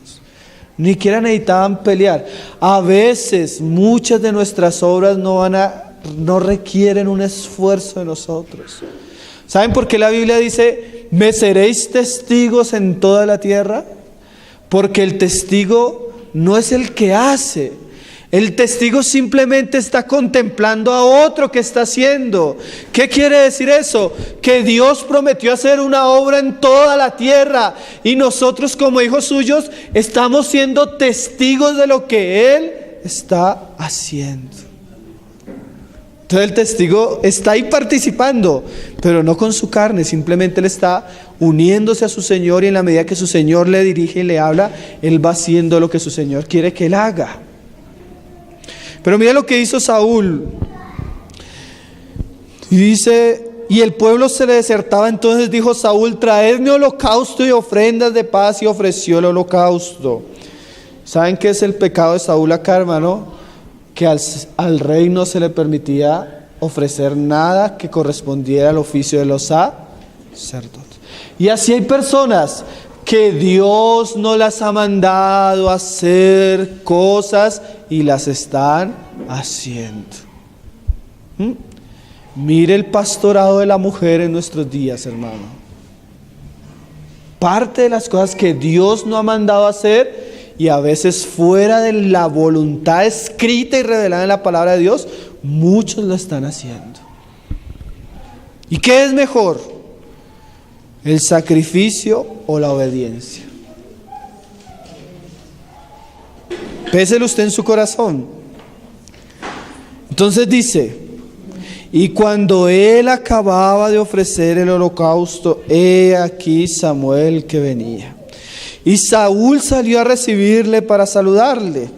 Ni siquiera necesitaban pelear. A veces muchas de nuestras obras no requieren un esfuerzo de nosotros. ¿Saben por qué la Biblia dice: me seréis testigos en toda la tierra? Porque el testigo no es el que hace. El testigo simplemente está contemplando a otro que está haciendo. ¿Qué quiere decir eso? Que Dios prometió hacer una obra en toda la tierra, y nosotros, como hijos suyos, estamos siendo testigos de lo que Él está haciendo. Entonces el testigo está ahí participando, pero no con su carne, simplemente Él está uniéndose a su Señor, y en la medida que su Señor le dirige y le habla, Él va haciendo lo que su Señor quiere que Él haga. Pero mira lo que hizo Saúl. Y dice: y el pueblo se le desertaba. Entonces dijo Saúl: traedme holocausto y ofrendas de paz. Y ofreció el holocausto. ¿Saben qué es el pecado de Saúl acá, hermano? Que al rey no se le permitía ofrecer nada que correspondiera al oficio de los sacerdotes. Y así hay personas que Dios no las ha mandado a hacer cosas y las están haciendo. Mire el pastorado de la mujer en nuestros días, hermano. parte de las cosas que Dios no ha mandado hacer y a veces fuera de la voluntad escrita y revelada en la palabra de Dios, muchos lo están haciendo. ¿Y qué es mejor? ¿El sacrificio o la obediencia? Péselo usted en su corazón. Entonces dice: y cuando él acababa de ofrecer el holocausto, he aquí Samuel que venía. Y Saúl salió a recibirle para saludarle.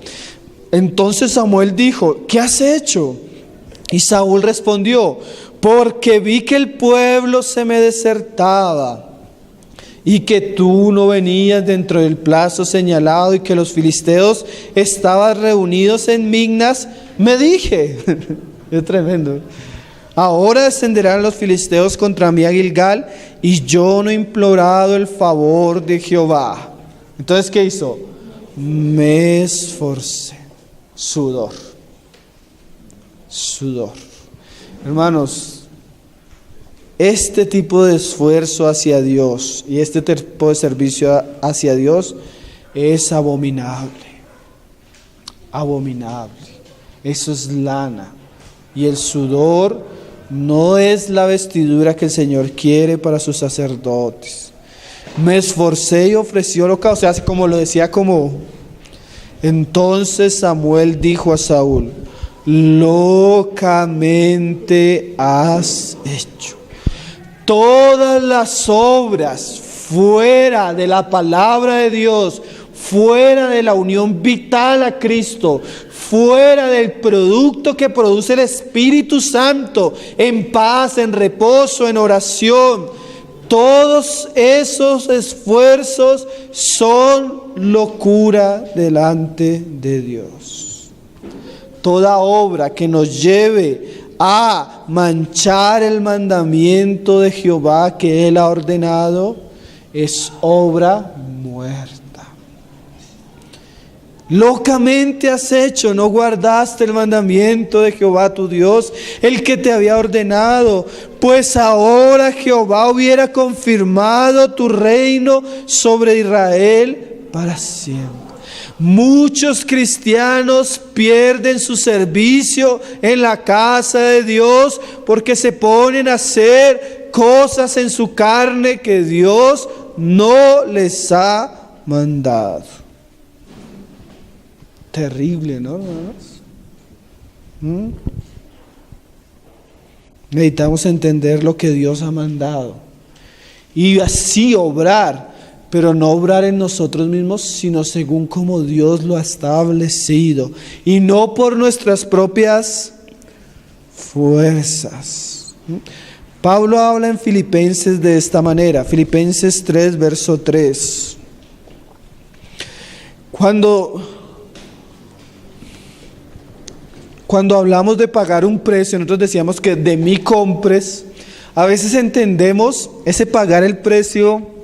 Entonces Samuel dijo: ¿qué has hecho? Y Saúl respondió: porque vi que el pueblo se me desertaba y que tú no venías dentro del plazo señalado y que los filisteos estaban reunidos en Migmas, me dije, es tremendo, ahora descenderán los filisteos contra mí a Gilgal y yo no he implorado el favor de Jehová. Entonces, ¿qué hizo? Me esforcé. Sudor. Hermanos, este tipo de esfuerzo hacia Dios y este tipo de servicio hacia Dios es abominable. Abominable. Eso es lana. Y el sudor no es la vestidura que el Señor quiere para sus sacerdotes. Me esforcé y ofrecí holocausto. O sea, como lo decía como... Entonces Samuel dijo a Saúl: locamente has hecho. Todas las obras fuera de la palabra de Dios, fuera de la unión vital a Cristo, fuera del producto que produce el Espíritu Santo, en paz, en reposo, en oración, todos esos esfuerzos son locura delante de Dios. Toda obra que nos lleve a manchar el mandamiento de Jehová que Él ha ordenado es obra muerta. Locamente has hecho, no guardaste el mandamiento de Jehová tu Dios, el que te había ordenado, pues ahora Jehová hubiera confirmado tu reino sobre Israel para siempre. Muchos cristianos pierden su servicio en la casa de Dios porque se ponen a hacer cosas en su carne que Dios no les ha mandado. Terrible, ¿no, hermanos? Necesitamos entender lo que Dios ha mandado y así obrar. Pero no obrar en nosotros mismos, sino según como Dios lo ha establecido. Y no por nuestras propias fuerzas. Pablo habla en Filipenses de esta manera. Filipenses 3, verso 3. Cuando hablamos de pagar un precio, nosotros decíamos que de mí compres. A veces entendemos ese pagar el precio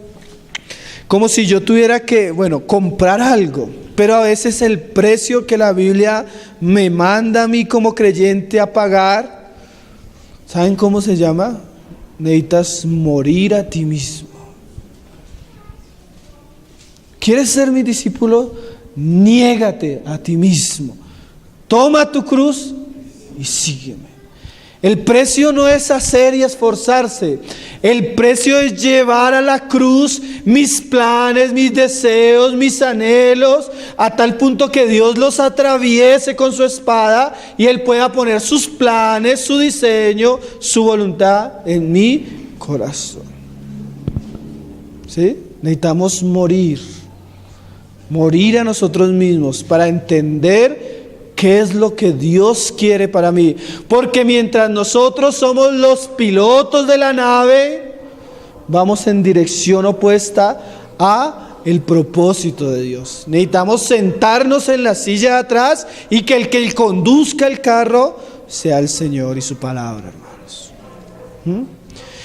como si yo tuviera que, comprar algo. Pero a veces el precio que la Biblia me manda a mí como creyente a pagar, ¿saben cómo se llama? Necesitas morir a ti mismo. ¿Quieres ser mi discípulo? Niégate a ti mismo. Toma tu cruz y sígueme. El precio no es hacer y esforzarse. El precio es llevar a la cruz mis planes, mis deseos, mis anhelos, a tal punto que Dios los atraviese con su espada y Él pueda poner sus planes, su diseño, su voluntad en mi corazón. ¿Sí? Necesitamos morir a nosotros mismos para entender ¿qué es lo que Dios quiere para mí? Porque mientras nosotros somos los pilotos de la nave, vamos en dirección opuesta a el propósito de Dios. Necesitamos sentarnos en la silla de atrás y que el que conduzca el carro sea el Señor y su palabra, hermanos.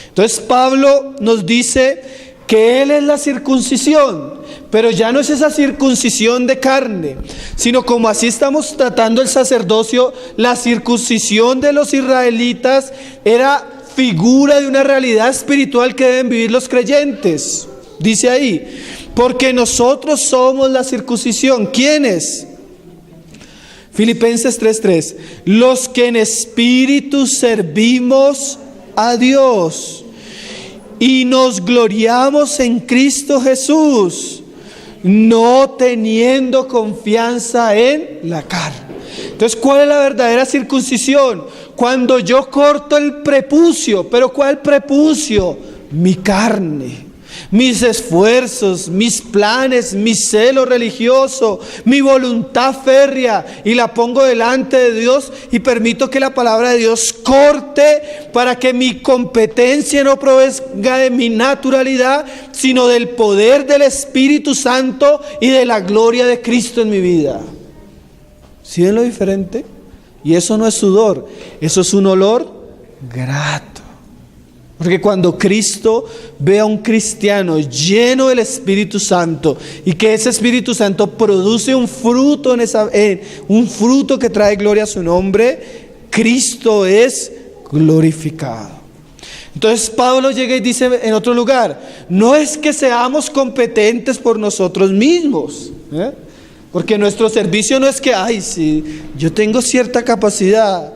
Entonces Pablo nos dice que Él es la circuncisión, pero ya no es esa circuncisión de carne, sino como así estamos tratando el sacerdocio, la circuncisión de los israelitas era figura de una realidad espiritual que deben vivir los creyentes. Dice ahí, porque nosotros somos la circuncisión. ¿Quiénes? Filipenses 3:3, los que en espíritu servimos a Dios y nos gloriamos en Cristo Jesús, no teniendo confianza en la carne. Entonces, ¿cuál es la verdadera circuncisión? Cuando yo corto el prepucio. ¿Pero cuál prepucio? Mi carne, mis esfuerzos, mis planes, mi celo religioso, mi voluntad férrea, y la pongo delante de Dios y permito que la palabra de Dios corte para que mi competencia no provenga de mi naturalidad, sino del poder del Espíritu Santo y de la gloria de Cristo en mi vida. ¿Sí ven lo diferente? Y eso no es sudor, eso es un olor grato. Porque cuando Cristo ve a un cristiano lleno del Espíritu Santo y que ese Espíritu Santo produce un fruto, un fruto que trae gloria a su nombre, Cristo es glorificado. Entonces Pablo llega y dice en otro lugar, no es que seamos competentes por nosotros mismos, porque nuestro servicio no es que, ay, sí, yo tengo cierta capacidad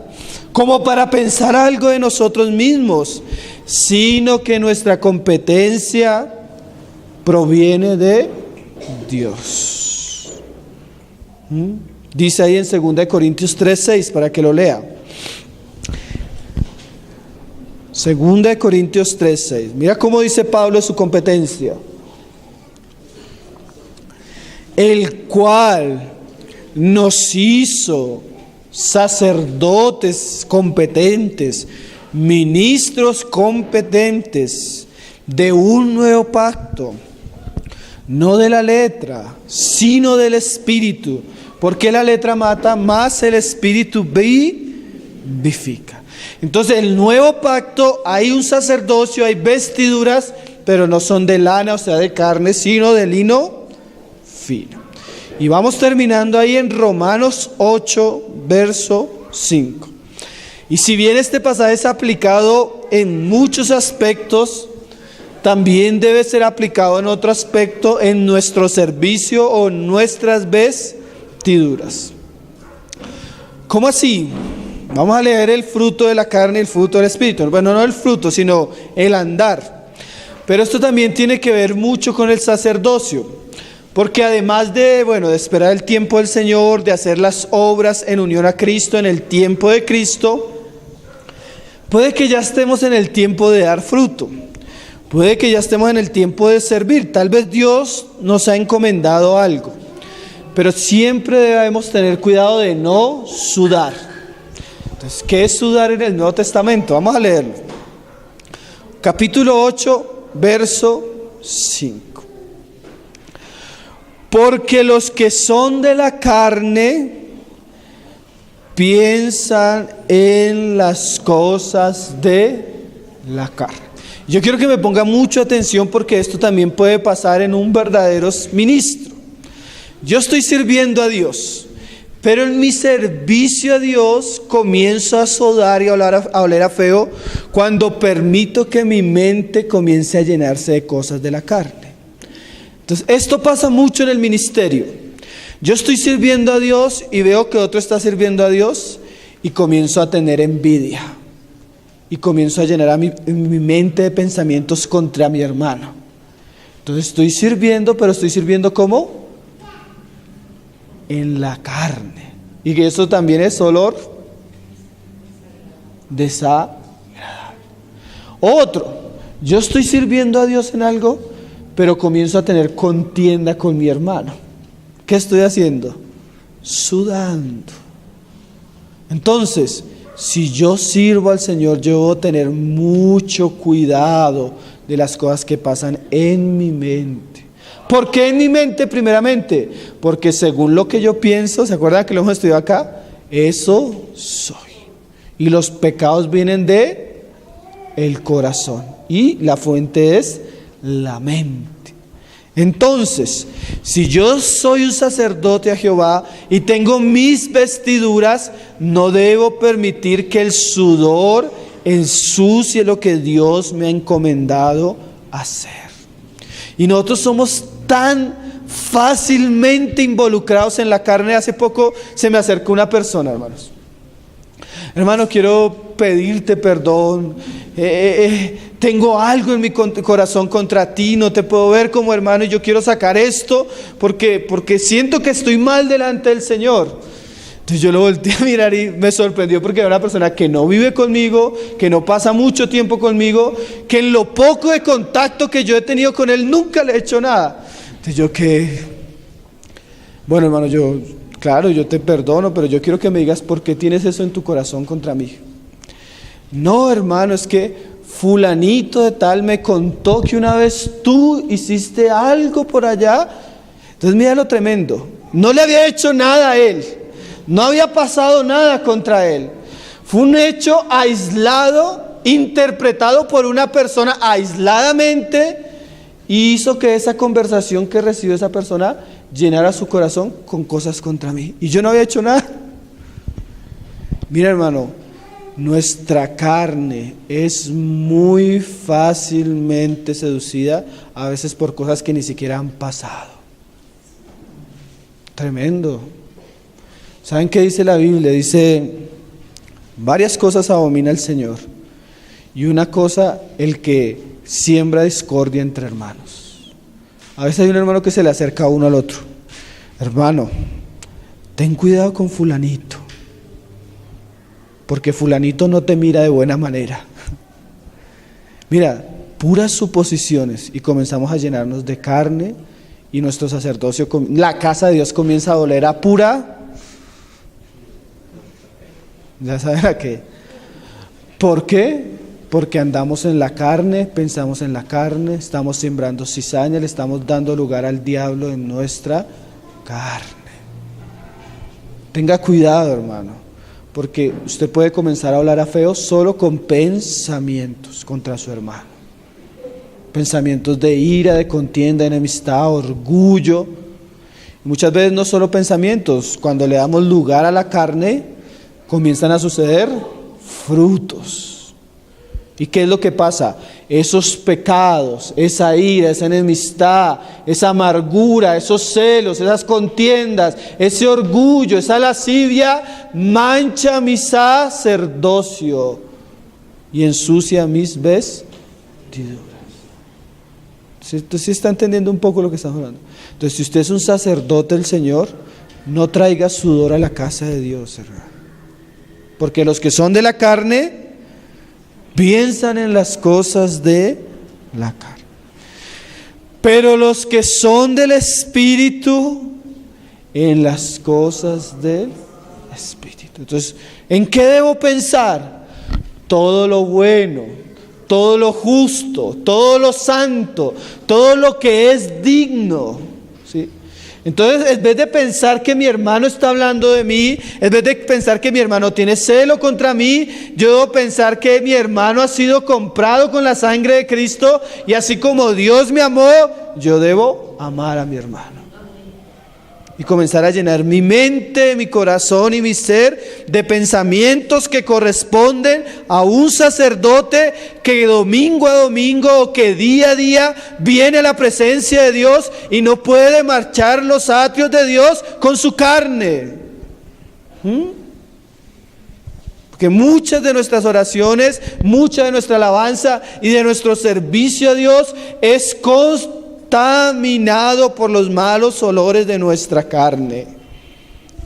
como para pensar algo de nosotros mismos, sino que nuestra competencia proviene de Dios. Dice ahí en 2 Corintios 3:6, para que lo lea. 2 Corintios 3:6. Mira cómo dice Pablo de su competencia. El cual nos hizo sacerdotes competentes, ministros competentes de un nuevo pacto, no de la letra, sino del Espíritu, porque la letra mata, más el Espíritu vivifica. Entonces, el nuevo pacto, hay un sacerdocio, hay vestiduras, pero no son de lana, o sea, de carne, sino de lino fino. Y vamos terminando ahí en Romanos 8, verso 5. Y si bien este pasaje es aplicado en muchos aspectos, también debe ser aplicado en otro aspecto, en nuestro servicio o nuestras vestiduras. ¿Cómo así? Vamos a leer el fruto de la carne y el fruto del Espíritu. Bueno, no el fruto, sino el andar. Pero esto también tiene que ver mucho con el sacerdocio. Porque además de esperar el tiempo del Señor, de hacer las obras en unión a Cristo, en el tiempo de Cristo, puede que ya estemos en el tiempo de dar fruto. Puede que ya estemos en el tiempo de servir. Tal vez Dios nos ha encomendado algo. Pero siempre debemos tener cuidado de no sudar. Entonces, ¿qué es sudar en el Nuevo Testamento? Vamos a leerlo. Capítulo 8, verso 5. Porque los que son de la carne piensan en las cosas de la carne. Yo quiero que me ponga mucha atención porque esto también puede pasar en un verdadero ministro. Yo estoy sirviendo a Dios, pero en mi servicio a Dios comienzo a sudar y a oler a feo cuando permito que mi mente comience a llenarse de cosas de la carne. Entonces, esto pasa mucho en el ministerio. Yo estoy sirviendo a Dios y veo que otro está sirviendo a Dios y comienzo a tener envidia. Y comienzo a llenar mi mente de pensamientos contra mi hermano. Entonces estoy sirviendo, pero estoy sirviendo ¿cómo? En la carne. Y que eso también es olor desagradable. Otro, yo estoy sirviendo a Dios en algo, pero comienzo a tener contienda con mi hermano. ¿Qué estoy haciendo? Sudando. Entonces, si yo sirvo al Señor, yo debo tener mucho cuidado de las cosas que pasan en mi mente. ¿Por qué en mi mente? Primeramente, porque según lo que yo pienso, ¿se acuerdan que lo hemos estudiado acá? Eso soy. Y los pecados vienen de el corazón. Y la fuente es la mente. Entonces, si yo soy un sacerdote a Jehová y tengo mis vestiduras, no debo permitir que el sudor ensucie lo que Dios me ha encomendado hacer. Y nosotros somos tan fácilmente involucrados en la carne. Hace poco se me acercó una persona, hermanos. Hermano, quiero pedirte perdón. Tengo algo en mi corazón contra ti. No te puedo ver como hermano y yo quiero sacar esto porque siento que estoy mal delante del Señor. Entonces yo lo volteé a mirar y me sorprendió porque era una persona que no vive conmigo, que no pasa mucho tiempo conmigo, que en lo poco de contacto que yo he tenido con él nunca le he hecho nada. Entonces yo bueno, hermano, claro, yo te perdono, pero yo quiero que me digas por qué tienes eso en tu corazón contra mí. No, hermano, es que fulanito de tal me contó que una vez tú hiciste algo por allá. Entonces mira lo tremendo, no le había hecho nada a él, no había pasado nada contra él. Fue un hecho aislado, interpretado por una persona aisladamente, y hizo que esa conversación que recibió esa persona llenara su corazón con cosas contra mí. Y yo no había hecho nada. Mira, hermano, nuestra carne es muy fácilmente seducida, a veces por cosas que ni siquiera han pasado. Tremendo. ¿Saben qué dice la Biblia? Dice, varias cosas abomina el Señor, y una cosa, el que siembra discordia entre hermanos. A veces hay un hermano que se le acerca a uno al otro. Hermano, ten cuidado con fulanito, porque fulanito no te mira de buena manera. Mira, puras suposiciones, y comenzamos a llenarnos de carne, y nuestro sacerdocio, la casa de Dios comienza a oler a pura. ¿Ya saben a qué? ¿Por qué? Porque andamos en la carne, pensamos en la carne, estamos sembrando cizaña, le estamos dando lugar al diablo en nuestra carne. Tenga cuidado, hermano, porque usted puede comenzar a hablar a feo solo con pensamientos contra su hermano. Pensamientos de ira, de contienda, enemistad, orgullo. Muchas veces no solo pensamientos, cuando le damos lugar a la carne, comienzan a suceder frutos. ¿Y qué es lo que pasa? Esos pecados, esa ira, esa enemistad, esa amargura, esos celos, esas contiendas, ese orgullo, esa lascivia, mancha mi sacerdocio y ensucia mis vestiduras. ¿Usted sí está entendiendo un poco lo que estamos hablando? Entonces, si usted es un sacerdote del Señor, no traiga sudor a la casa de Dios, hermano. Porque los que son de la carne piensan en las cosas de la carne, pero los que son del Espíritu, en las cosas del Espíritu. Entonces, ¿en qué debo pensar? Todo lo bueno, todo lo justo, todo lo santo, todo lo que es digno, ¿sí? Entonces, en vez de pensar que mi hermano está hablando de mí, en vez de pensar que mi hermano tiene celo contra mí, yo debo pensar que mi hermano ha sido comprado con la sangre de Cristo, y así como Dios me amó, yo debo amar a mi hermano. Y comenzar a llenar mi mente, mi corazón y mi ser de pensamientos que corresponden a un sacerdote que domingo a domingo o que día a día viene a la presencia de Dios y no puede marchar los atrios de Dios con su carne. Porque muchas de nuestras oraciones, mucha de nuestra alabanza y de nuestro servicio a Dios es contaminado por los malos olores de nuestra carne.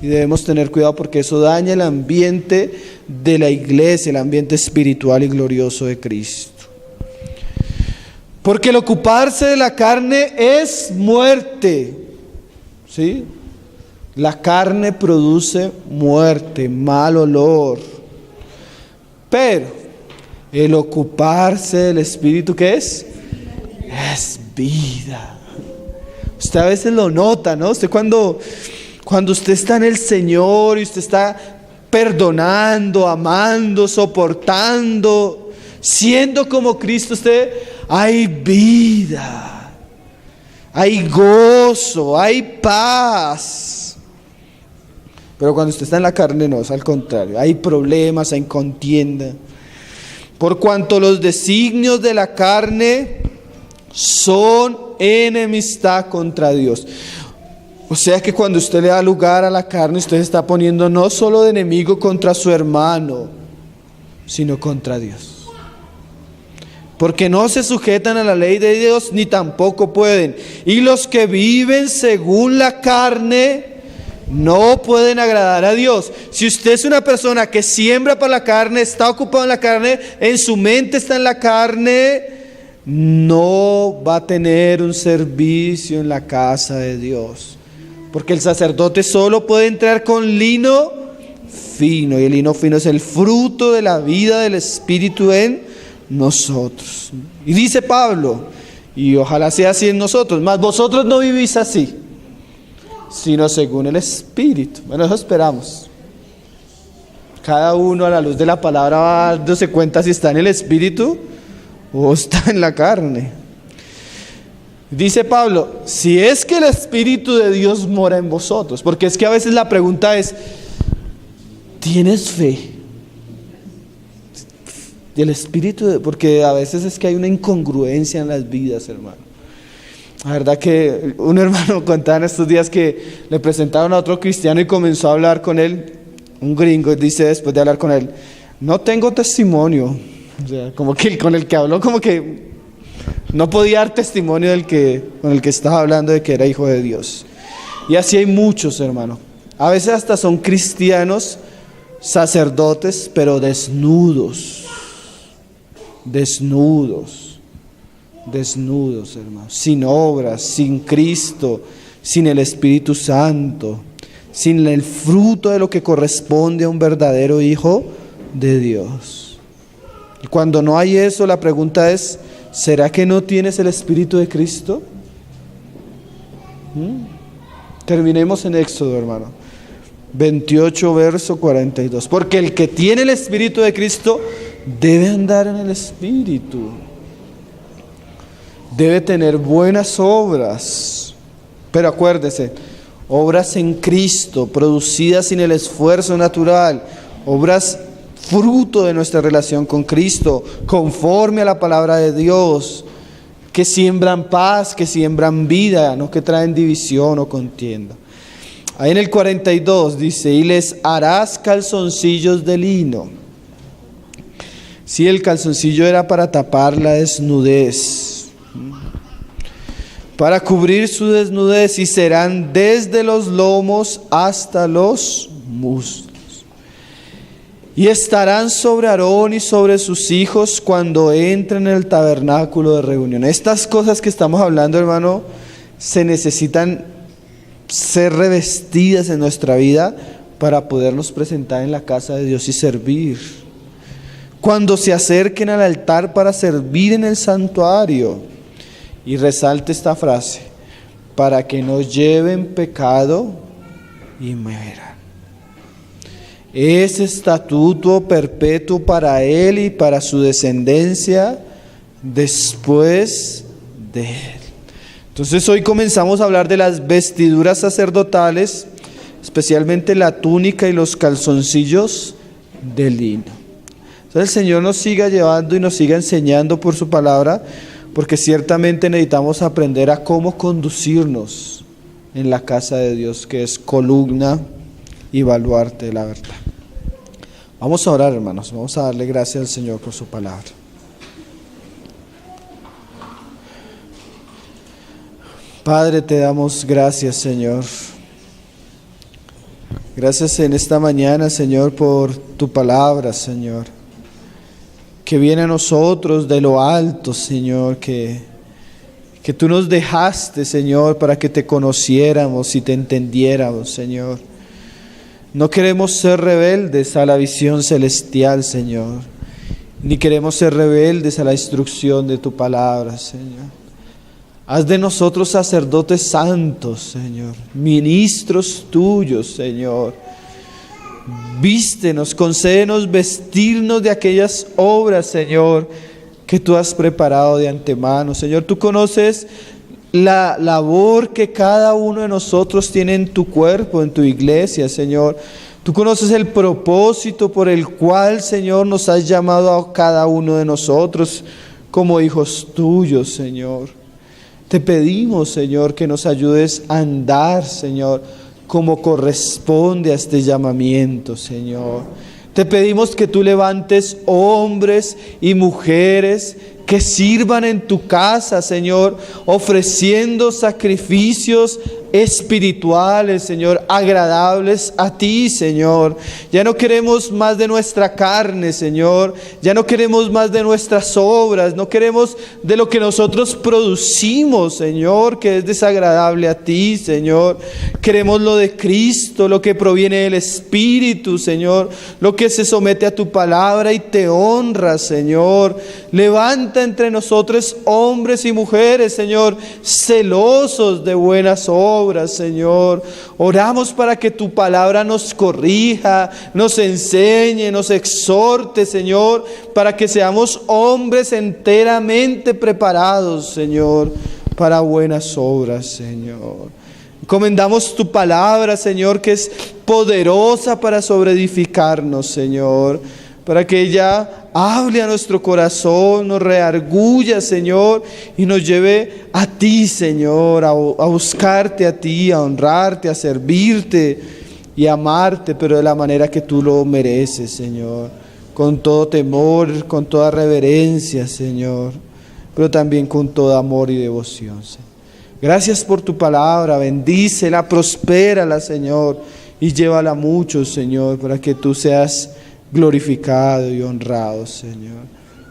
Y debemos tener cuidado porque eso daña el ambiente de la iglesia, el ambiente espiritual y glorioso de Cristo. Porque el ocuparse de la carne es muerte, ¿sí? La carne produce muerte, mal olor. Pero el ocuparse del Espíritu, ¿qué es? Es vida. Usted a veces lo nota, ¿no? Usted cuando usted está en el Señor y usted está perdonando, amando, soportando, siendo como Cristo, hay vida, hay gozo, hay paz. Pero cuando usted está en la carne, no, es al contrario, hay problemas, hay contienda. Por cuanto los designios de la carne son enemistad contra Dios. O sea que cuando usted le da lugar a la carne, usted se está poniendo no solo de enemigo contra su hermano, sino contra Dios. Porque no se sujetan a la ley de Dios, ni tampoco pueden. Y los que viven según la carne no pueden agradar a Dios. Si usted es una persona que siembra para la carne, está ocupado en la carne, en su mente está en la carne, no va a tener un servicio en la casa de Dios. Porque el sacerdote solo puede entrar con lino fino, y el lino fino es el fruto de la vida del Espíritu en nosotros. Y dice Pablo, y ojalá sea así en nosotros, mas vosotros no vivís así, sino según el Espíritu. Bueno, eso esperamos. Cada uno a la luz de la palabra va dándose cuenta si está en el Espíritu o está en la carne. Dice Pablo, si es que el Espíritu de Dios mora en vosotros, porque es que a veces la pregunta es, ¿tienes fe? Y el Espíritu, porque a veces es que hay una incongruencia en las vidas, hermano. La verdad que un hermano contaba en estos días que le presentaron a otro cristiano y comenzó a hablar con él, un gringo, dice después de hablar con él, no tengo testimonio. O sea, como que con el que habló, como que no podía dar testimonio con el que estaba hablando de que era hijo de Dios. Y así hay muchos, hermano. A veces hasta son cristianos, sacerdotes, pero desnudos, hermano, sin obras, sin Cristo, sin el Espíritu Santo, sin el fruto de lo que corresponde a un verdadero hijo de Dios. Y cuando no hay eso, la pregunta es, ¿será que no tienes el Espíritu de Cristo? Terminemos en Éxodo, hermano 28, verso 42. Porque el que tiene el Espíritu de Cristo debe andar en el Espíritu, debe tener buenas obras, pero acuérdese, obras en Cristo, producidas sin el esfuerzo natural, obras fruto de nuestra relación con Cristo, conforme a la palabra de Dios, que siembran paz, que siembran vida, no que traen división o contienda. Ahí en el 42 dice, y les harás calzoncillos de lino. Sí, el calzoncillo era para tapar la desnudez, para cubrir su desnudez, y serán desde los lomos hasta los muslos. Y estarán sobre Aarón y sobre sus hijos cuando entren en el tabernáculo de reunión. Estas cosas que estamos hablando, hermano, se necesitan ser revestidas en nuestra vida para podernos presentar en la casa de Dios y servir. Cuando se acerquen al altar para servir en el santuario. Y resalte esta frase, para que no lleven pecado y mueran. Es estatuto perpetuo para él y para su descendencia después de él. Entonces hoy comenzamos a hablar de las vestiduras sacerdotales, especialmente la túnica y los calzoncillos de lino. Entonces el Señor nos siga llevando y nos siga enseñando por su palabra, porque ciertamente necesitamos aprender a cómo conducirnos en la casa de Dios, que es columna y baluarte de la verdad. Vamos a orar, hermanos, vamos a darle gracias al Señor por su palabra. Padre, te damos gracias, Señor. Gracias en esta mañana, Señor, por tu palabra, Señor, que viene a nosotros de lo alto, Señor, que tú nos dejaste, Señor, para que te conociéramos y te entendiéramos, Señor. No queremos ser rebeldes a la visión celestial, Señor, ni queremos ser rebeldes a la instrucción de tu palabra, Señor. Haz de nosotros sacerdotes santos, Señor, ministros tuyos, Señor. Vístenos, concédenos vestirnos de aquellas obras, Señor, que tú has preparado de antemano. Señor, tú conoces la labor que cada uno de nosotros tiene en tu cuerpo, en tu iglesia, Señor. Tú conoces el propósito por el cual, Señor, nos has llamado a cada uno de nosotros como hijos tuyos, Señor. Te pedimos, Señor, que nos ayudes a andar, Señor, como corresponde a este llamamiento, Señor. Te pedimos que tú levantes hombres y mujeres que sirvan en tu casa, Señor, ofreciendo sacrificios espirituales, Señor, agradables a ti, Señor. Ya no queremos más de nuestra carne, Señor. Ya no queremos más de nuestras obras. No queremos de lo que nosotros producimos, Señor, que es desagradable a ti, Señor. Queremos lo de Cristo, lo que proviene del Espíritu, Señor. Lo que se somete a tu palabra y te honra, Señor. Levanta entre nosotros hombres y mujeres, Señor, celosos de buenas obras, Señor. Oramos para que tu palabra nos corrija, nos enseñe, nos exhorte, Señor, para que seamos hombres enteramente preparados, Señor, para buenas obras, Señor. Encomendamos tu palabra, Señor, que es poderosa para sobreedificarnos, Señor, para que ella hable a nuestro corazón, nos reargulla, Señor, y nos lleve a ti, Señor, a buscarte a ti, a honrarte, a servirte y a amarte, pero de la manera que tú lo mereces, Señor, con todo temor, con toda reverencia, Señor, pero también con todo amor y devoción, Señor. Gracias por tu palabra, bendícela, prospérala, Señor, y llévala mucho, Señor, para que tú seas glorificado y honrado, Señor.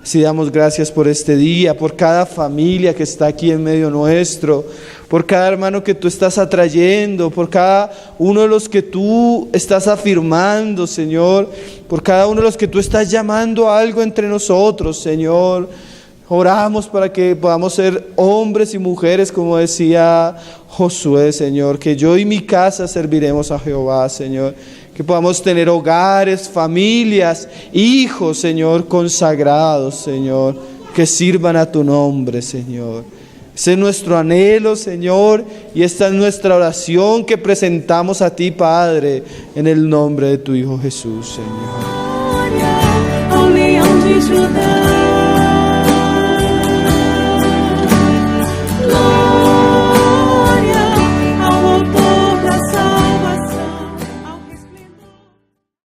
Así damos gracias por este día, por cada familia que está aquí en medio nuestro, por cada hermano que tú estás atrayendo, por cada uno de los que tú estás afirmando, Señor, por cada uno de los que tú estás llamando a algo entre nosotros, Señor. Oramos para que podamos ser hombres y mujeres, como decía Josué, Señor, que yo y mi casa serviremos a Jehová, Señor. Que podamos tener hogares, familias, hijos, Señor, consagrados, Señor, que sirvan a tu nombre, Señor. Ese es nuestro anhelo, Señor, y esta es nuestra oración que presentamos a ti, Padre, en el nombre de tu Hijo Jesús, Señor. Ao leão de Judá.